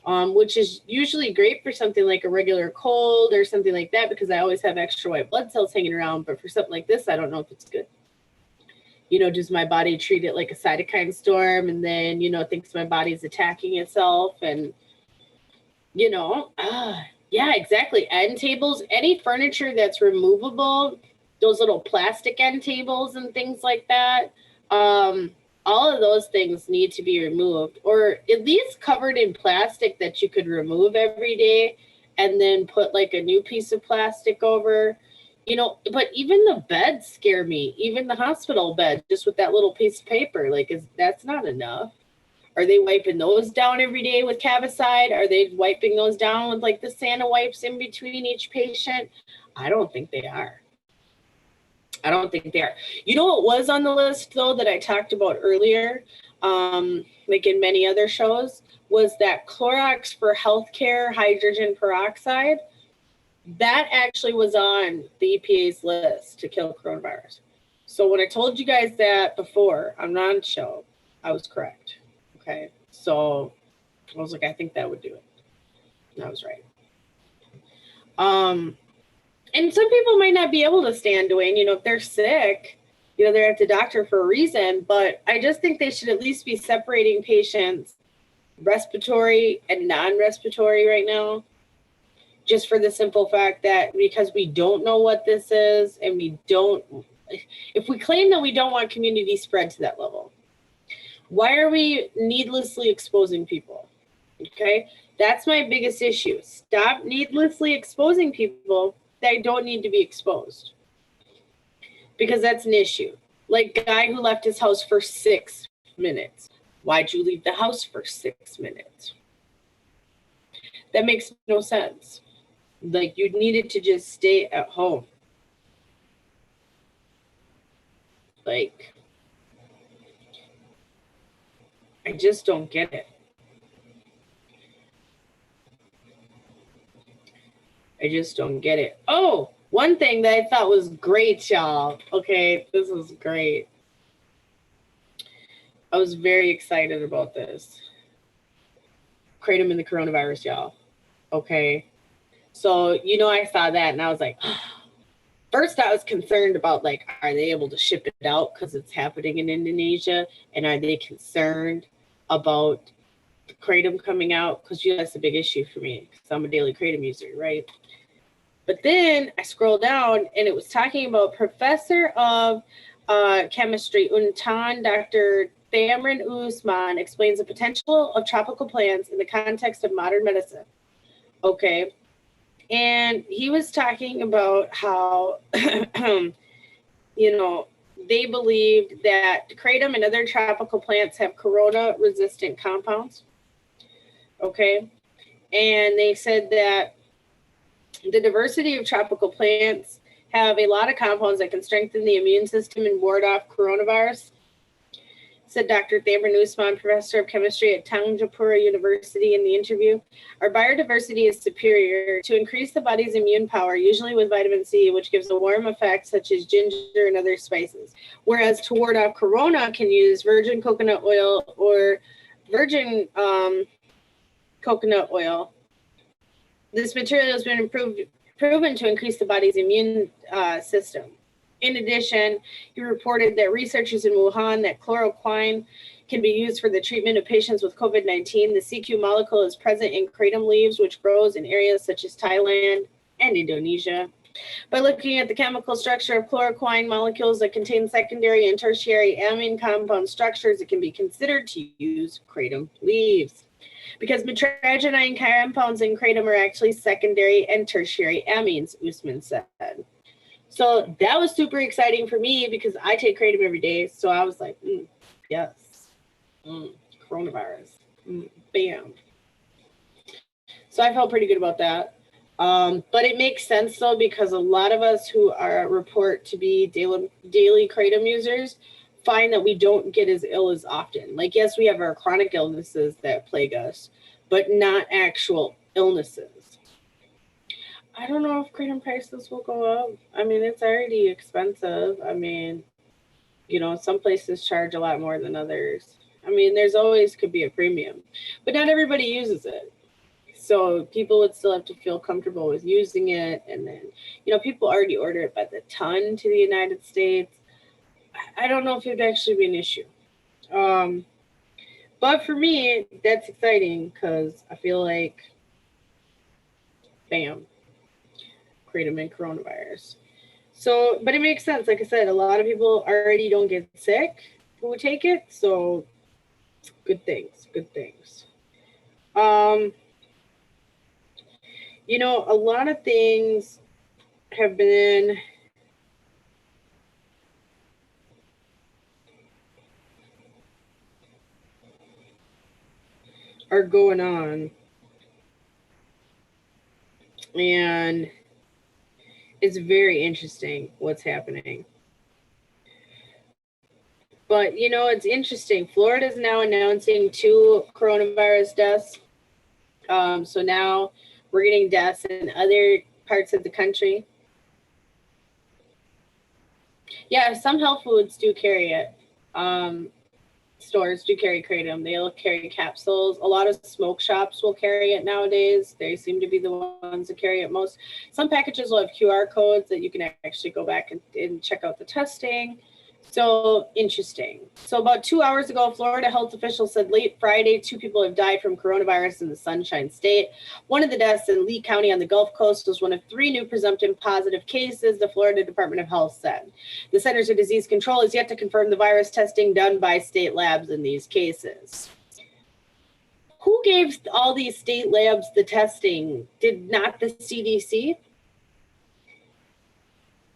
which is usually great for something like a regular cold or something like that, because I always have extra white blood cells hanging around. But for something like this, I don't know if it's good. You know, does my body treat it like a cytokine storm, and then, you know, thinks my body's attacking itself? And, you know, yeah, exactly. End tables, any furniture that's removable, those little plastic end tables and things like that, all of those things need to be removed, or at least covered in plastic that you could remove every day and then put like a new piece of plastic over, you know. But even the beds scare me, even the hospital bed, just with that little piece of paper, like, that's not enough. Are they wiping those down every day with Cavicide? Are they wiping those down with like the Santa wipes in between each patient? I don't think they are. I don't think they are. You know what was on the list, though, that I talked about earlier, like in many other shows, was that Clorox for healthcare hydrogen peroxide. That actually was on the EPA's list to kill coronavirus. So when I told you guys that before on Ron's show, I was correct. Okay. So I was like, I think that would do it. And I was right. And some people might not be able to stand, Dwayne, you know, if they're sick, you know, they're at the doctor for a reason, but I just think they should at least be separating patients respiratory and non-respiratory right now, just for the simple fact that because we don't know what this is, and if we claim that we don't want community spread to that level, why are we needlessly exposing people? Okay, that's my biggest issue. Stop needlessly exposing people that don't need to be exposed, because that's an issue. Like guy who left his house for 6 minutes. Why'd you leave the house for 6 minutes? That makes no sense. Like, you needed to just stay at home. Like, I just don't get it. I just don't get it. Oh, one thing that I thought was great, y'all. Okay, this was great. I was very excited about this. Kratom and the coronavirus, y'all. Okay. So, you know, I saw that and I was like, first I was concerned about, like, are they able to ship it out because it's happening in Indonesia? And are they concerned about the Kratom coming out? Because, yeah, that's a big issue for me because I'm a daily Kratom user, right? But then I scrolled down and it was talking about Professor of Chemistry, Untan, Dr. Thamrin Usman, explains the potential of tropical plants in the context of modern medicine. Okay. And he was talking about how, you know, they believed that Kratom and other tropical plants have corona-resistant compounds. Okay. And they said that the diversity of tropical plants have a lot of compounds that can strengthen the immune system and ward off coronavirus, said Dr. Thamrin Usman, professor of chemistry at Tanjapura University in the interview. Our biodiversity is superior to increase the body's immune power, usually with vitamin C, which gives a warm effect such as ginger and other spices. Whereas to ward off corona can use virgin coconut oil or virgin coconut oil. This material has been proven to increase the body's immune system. In addition, he reported that researchers in Wuhan that chloroquine can be used for the treatment of patients with COVID-19. The CQ molecule is present in kratom leaves, which grows in areas such as Thailand and Indonesia. By looking at the chemical structure of chloroquine molecules that contain secondary and tertiary amine compound structures, it can be considered to use kratom leaves. Because mitragynine compounds in kratom are actually secondary and tertiary amines, Usman said. So that was super exciting for me because I take kratom every day. So I was like, yes, coronavirus, bam. So I felt pretty good about that. But it makes sense though, because a lot of us who are report to be daily kratom users find that we don't get as ill as often. Like, yes, we have our chronic illnesses that plague us, but not actual illnesses. I don't know if kratom prices will go up. I mean, it's already expensive. I mean, you know, some places charge a lot more than others. I mean, there's always could be a premium, but not everybody uses it. So people would still have to feel comfortable with using it. And then, you know, people already order it by the ton to the United States. I don't know if it would actually be an issue. But for me, that's exciting because I feel like, bam, kratom and coronavirus. So, but it makes sense. Like I said, a lot of people already don't get sick who would take it. So good things, good things. You know, a lot of things have been are going on, and it's very interesting what's happening. But you know, it's interesting. Florida is now announcing 2 coronavirus deaths. So now we're getting deaths in other parts of the country. Yeah, some health foods do carry it. Stores do carry kratom. They'll carry capsules. A lot of smoke shops will carry it nowadays. They seem to be the ones that carry it most. Some packages will have QR codes that you can actually go back and check out the testing. So interesting. So about 2 hours ago, Florida health officials said late Friday, 2 people have died from coronavirus in the Sunshine State. One of the deaths in Lee County on the Gulf Coast was one of 3 new presumptive positive cases, the Florida Department of Health said. The Centers for Disease Control has yet to confirm the virus testing done by state labs in these cases. Who gave all these state labs the testing? Did not the CDC?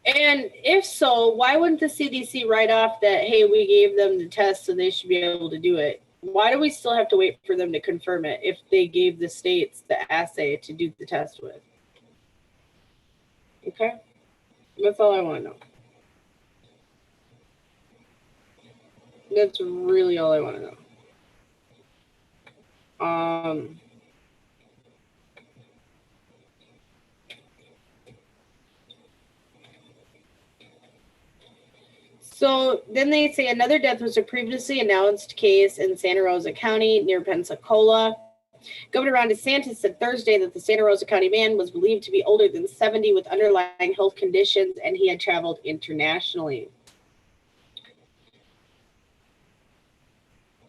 And if so, why wouldn't the CDC write off that, hey, we gave them the test so they should be able to do it? Why do we still have to wait for them to confirm it if they gave the states the assay to do the test with? Okay, that's all I want to know. That's really all I want to know. So then they say another death was a previously announced case in Santa Rosa County near Pensacola. Governor Ron DeSantis said Thursday that the Santa Rosa County man was believed to be older than 70 with underlying health conditions, and he had traveled internationally.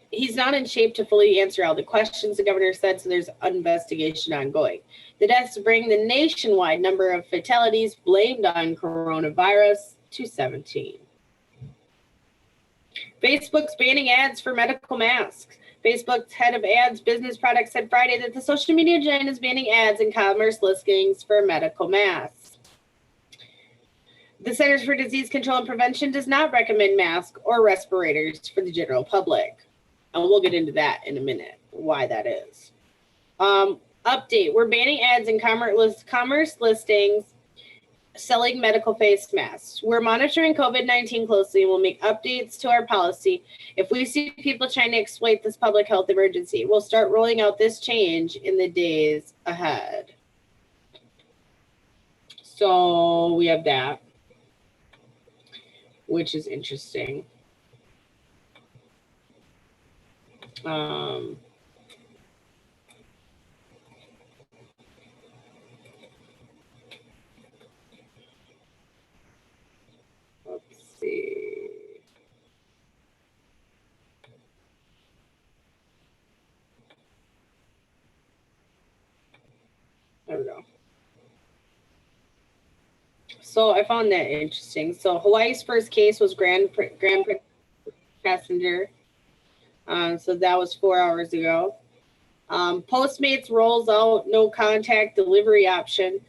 He's not in shape to fully answer all the questions, the governor said, so there's an investigation ongoing. The deaths bring the nationwide number of fatalities blamed on coronavirus to 17. Facebook's banning ads for medical masks. Facebook's head of ads business products said Friday that the social media giant is banning ads and commerce listings for medical masks. The Centers for Disease Control and Prevention does not recommend masks or respirators for the general public. And we'll get into that in a minute, why that is. Update, we're banning ads and commerce listings selling medical face masks. We're monitoring COVID-19 closely and will make updates to our policy if we see people trying to exploit this public health emergency. We'll start rolling out this change in the days ahead. So we have that, which is interesting. Let's see. There we go. So I found that interesting. So Hawaii's first case was Grand Passenger. So that was 4 hours ago. Postmates rolls out no contact delivery option.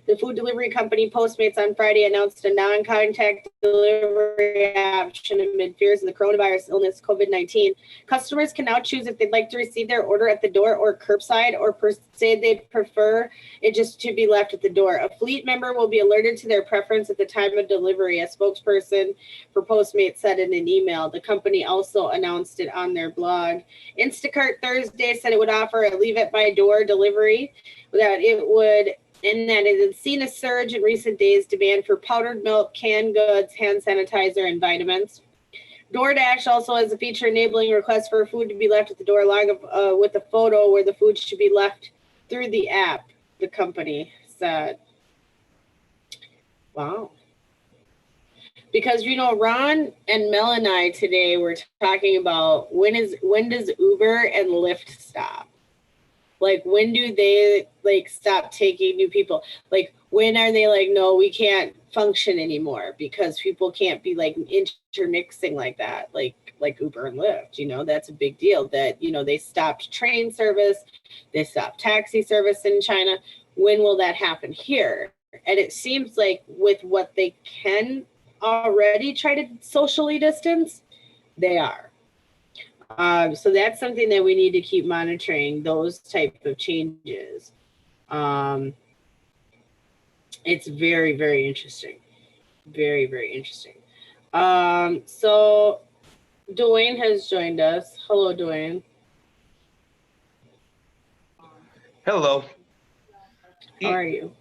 The food delivery company Postmates on Friday announced a non-contact delivery option amid fears of the coronavirus illness, COVID-19. Customers can now choose if they'd like to receive their order at the door or curbside, or say they'd prefer it just to be left at the door. A fleet member will be alerted to their preference at the time of delivery, a spokesperson for Postmates said in an email. The company also announced it on their blog. Instacart Thursday said it would offer a leave-it-by-door delivery, that it would and that it had seen a surge in recent days demand for powdered milk, canned goods, hand sanitizer, and vitamins. DoorDash also has a feature enabling requests for food to be left at the door along with a photo where the food should be left through the app, the company said. Wow. Because, Ron and Mel and I today were talking about when does Uber and Lyft stop? Like, when do they, stop taking new people? Like, when are they like, no, we can't function anymore because people can't be, intermixing like that, like Uber and Lyft, that's a big deal that, they stopped train service, they stopped taxi service in China. When will that happen here? And it seems like with what they can already try to socially distance, they are. So that's something that we need to keep monitoring, those type of changes. It's very, very interesting. Very, very interesting. So Dwayne has joined us. Hello, Dwayne. Hello. How are you?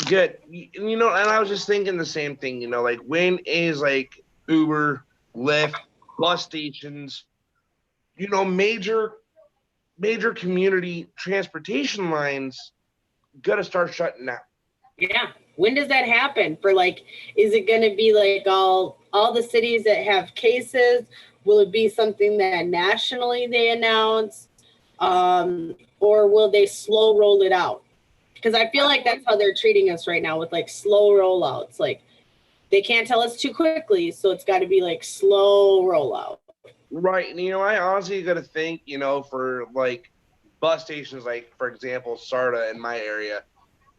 Good. And I was just thinking the same thing, when is Uber, Lyft, bus stations, major community transportation lines gotta start shutting down. Yeah. When does that happen? Is it going to be all the cities that have cases? Will it be something that nationally they announce? Or will they slow roll it out? Because I feel like that's how they're treating us right now with slow rollouts. They can't tell us too quickly, so it's got to be slow rollout. Right. And, I honestly got to think, for bus stations, for example, SARTA in my area,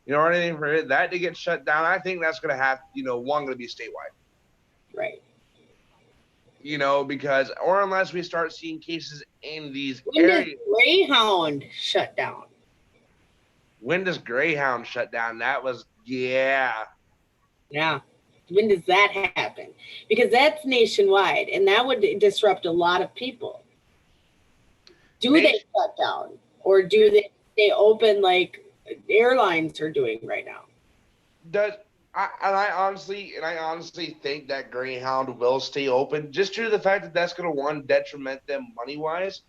or anything for that to get shut down, I think that's going to have, going to be statewide. Right. Because, or unless we start seeing cases in these when areas. Does Greyhound shut down? When does Greyhound shut down? That was, yeah. Yeah. When does that happen? Because that's nationwide, and that would disrupt a lot of people. Do they shut down, or do they stay open like airlines are doing right now? I honestly think that Greyhound will stay open, just due to the fact that that's going to, one, detriment them money-wise,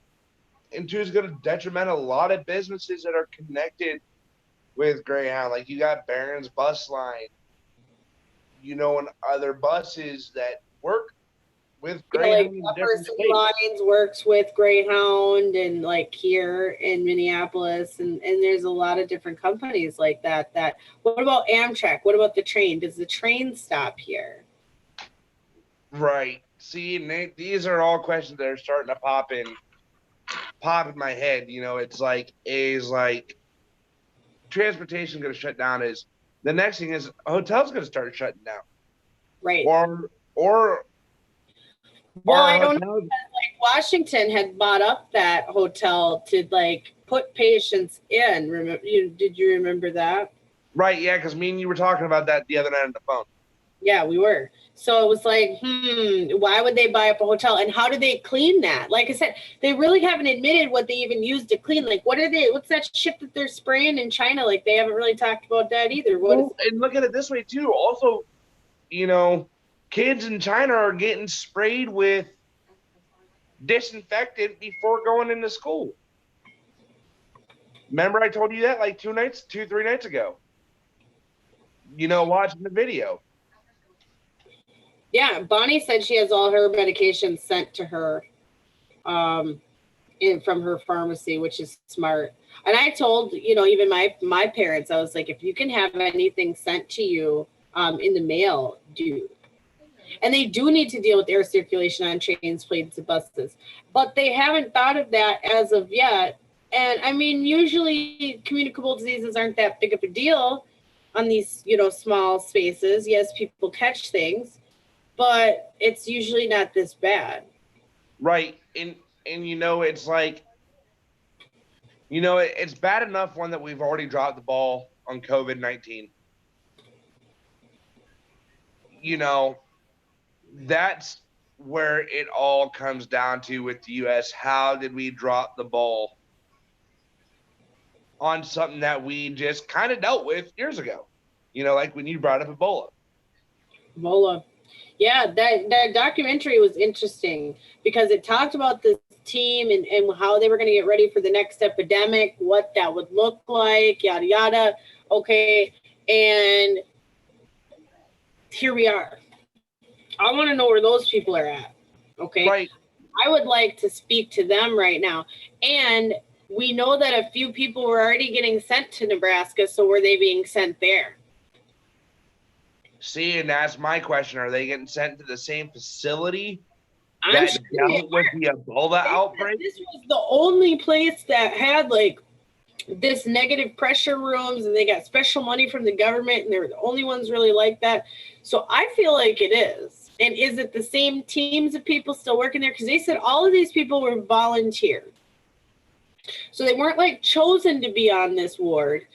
and two, is going to detriment a lot of businesses that are connected with Greyhound. Like, you got Barron's Bus Line, and other buses that work with Greyhound. Upper City Lines works with Greyhound, and here in Minneapolis, and there's a lot of different companies like that. What about Amtrak? What about the train? Does the train stop here? Right. See, Nate, these are all questions that are starting to pop in my head. It's transportation going to shut down? Is the next thing is hotels going to start shutting down? Right. Or I don't know, because Washington had bought up that hotel to put patients in. Did you remember that? Right, yeah, because me and you were talking about that the other night on the phone. Yeah, we were. So it was why would they buy up a hotel, and how do they clean that? Like I said, they really haven't admitted what they even used to clean. What's that shit that they're spraying in China? They haven't really talked about that either. And look at it this way too. Also, kids in China are getting sprayed with disinfectant before going into school. Remember I told you that 3 nights ago? Watching the video. Yeah, Bonnie said she has all her medications sent to her from her pharmacy, which is smart. And I told, even my parents, I was like, if you can have anything sent to you in the mail do. And they do need to deal with air circulation on trains, planes, and buses. But they haven't thought of that as of yet. And I mean, usually communicable diseases aren't that big of a deal on these, small spaces. Yes, people catch things, but it's usually not this bad. Right. And it's like, it's bad enough one that we've already dropped the ball on COVID-19. That's where it all comes down to with the U.S. How did we drop the ball on something that we just kind of dealt with years ago? Like when you brought up Ebola. Ebola. Yeah, that documentary was interesting because it talked about this team and how they were going to get ready for the next epidemic, what that would look like, yada, yada. Okay, and here we are. I want to know where those people are at. Okay. Right. I would like to speak to them right now. And we know that a few people were already getting sent to Nebraska. So were they being sent there? See, and that's my question. Are they getting sent to the same facility I'm that sure dealt with the Ebola outbreak? This was the only place that had like this negative pressure rooms, and they got special money from the government, and they're the only ones really like that. So I feel like it is. And is it the same teams of people still working there? Because they said all of these people were volunteer. So they weren't like chosen to be on this ward.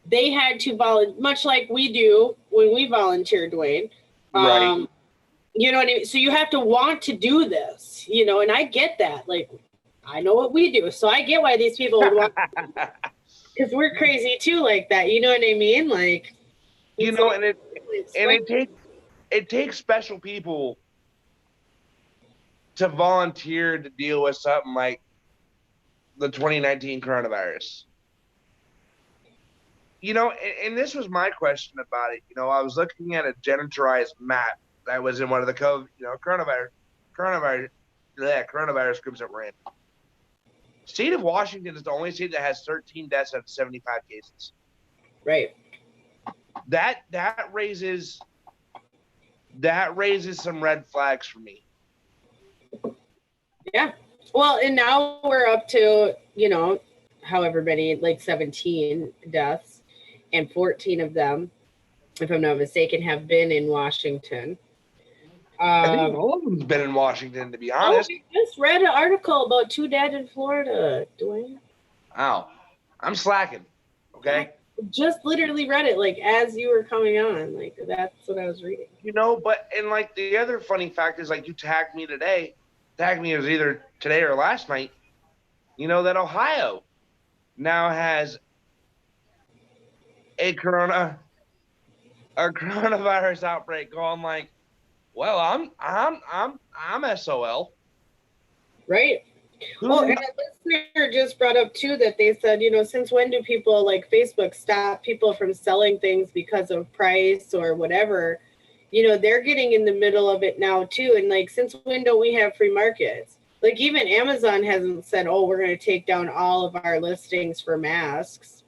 They had to volunteer, much like we do when we volunteer, Dwayne. Right. You know what I mean? So you have to want to do this, and I get that. Like, I know what we do. So I get why these people would want to, because we're crazy too like that. You know what I mean? Like, it takes special people to volunteer to deal with something like the 2019 coronavirus. And this was my question about it. I was looking at a generated map that was in one of the coronavirus groups that we're in. State of Washington is the only state that has 13 deaths out of 75 cases. Right. That raises some red flags for me. Yeah. Well, and now we're up to, however many, like 17 deaths, and 14 of them, if I'm not mistaken, have been in Washington. I think all of them's been in Washington, to be honest. I just read an article about 2 dead in Florida, Dwayne. Wow. I'm slacking. Okay. I just literally read it, like, as you were coming on. Like, that's what I was reading. And like the other funny fact is, like, you tagged me today. Tagged me as either today or last night. That Ohio now has a coronavirus outbreak going. Like, well, I'm SOL. Right. Well, and a listener just brought up too that they said, since when do people like Facebook stop people from selling things because of price or whatever? They're getting in the middle of it now too. And like, since when don't we have free markets? Like, even Amazon hasn't said, oh, we're going to take down all of our listings for masks.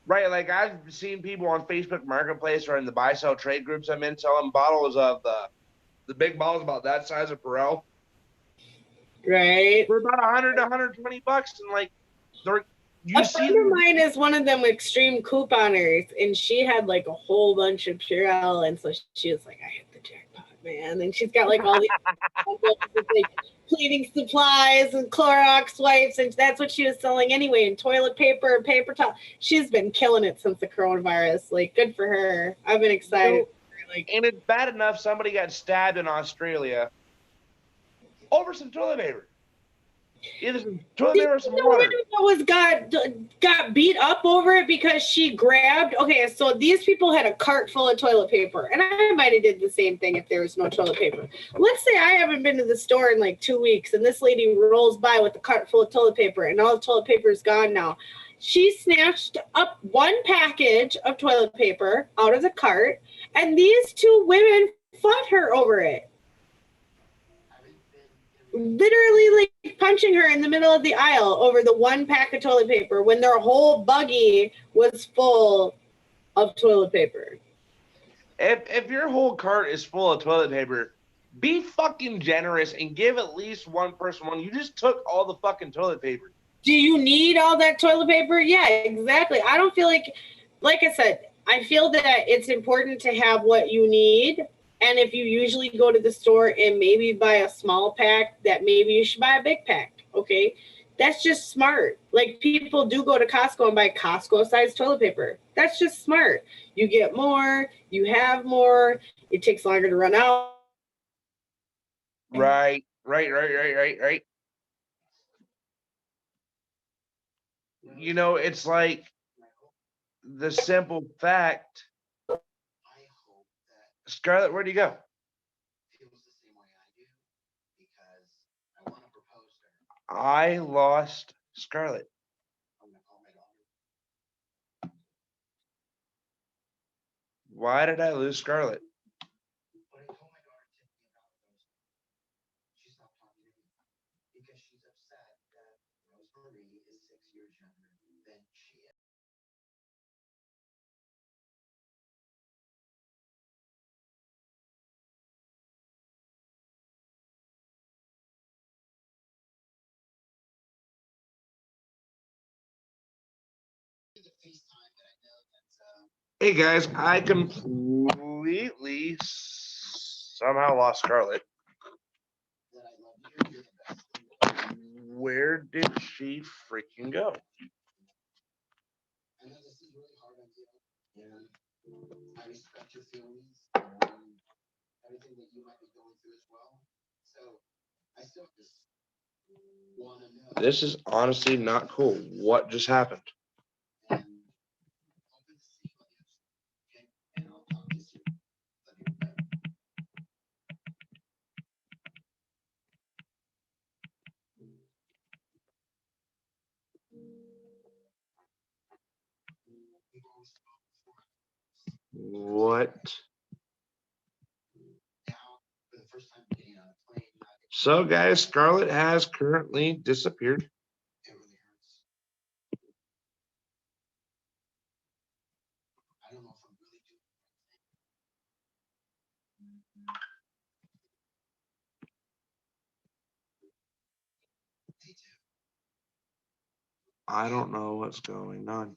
Right. Like, I've seen people on Facebook Marketplace or in the buy sell trade groups I'm in selling bottles of the big bottles about that size of Perel. Right. For about $100 to $120, and like, a friend of mine is one of them extreme couponers, and she had like a whole bunch of Purell, and so she was like, I hit the jackpot, man. And she's got like all these like cleaning supplies and Clorox wipes, and that's what she was selling anyway, and toilet paper and paper towel. She's been killing it since the coronavirus. Like, good for her. I've been excited. And it's bad enough somebody got stabbed in Australia over some toilet paper. Either some toilet paper or some water. Got beat up over it because she grabbed. Okay, so these people had a cart full of toilet paper, and I might have did the same thing if there was no toilet paper. Let's say I haven't been to the store in like 2 weeks, and this lady rolls by with a cart full of toilet paper, and all the toilet paper is gone now. She snatched up one package of toilet paper out of the cart, and these 2 women fought her over it. Literally like punching her in the middle of the aisle over the one pack of toilet paper when their whole buggy was full of toilet paper. If your whole cart is full of toilet paper, be fucking generous and give at least one person one. You just took all the fucking toilet paper. Do you need all that toilet paper? Yeah, exactly. I don't feel like I said, I feel that it's important to have what you need. And if you usually go to the store and maybe buy a small pack, that maybe you should buy a big pack. Okay. That's just smart. Like people do go to Costco and buy Costco sized toilet paper. That's just smart. You get more, you have more, it takes longer to run out. Right. You know, it's like the simple fact. Scarlett, where'd you go? I lost Scarlett. Why did I lose Scarlett? Hey guys, I completely somehow lost Scarlett. Where did she freaking go? This is honestly not cool. What just happened? What? So, guys, Scarlett has currently disappeared. I don't know what's going on.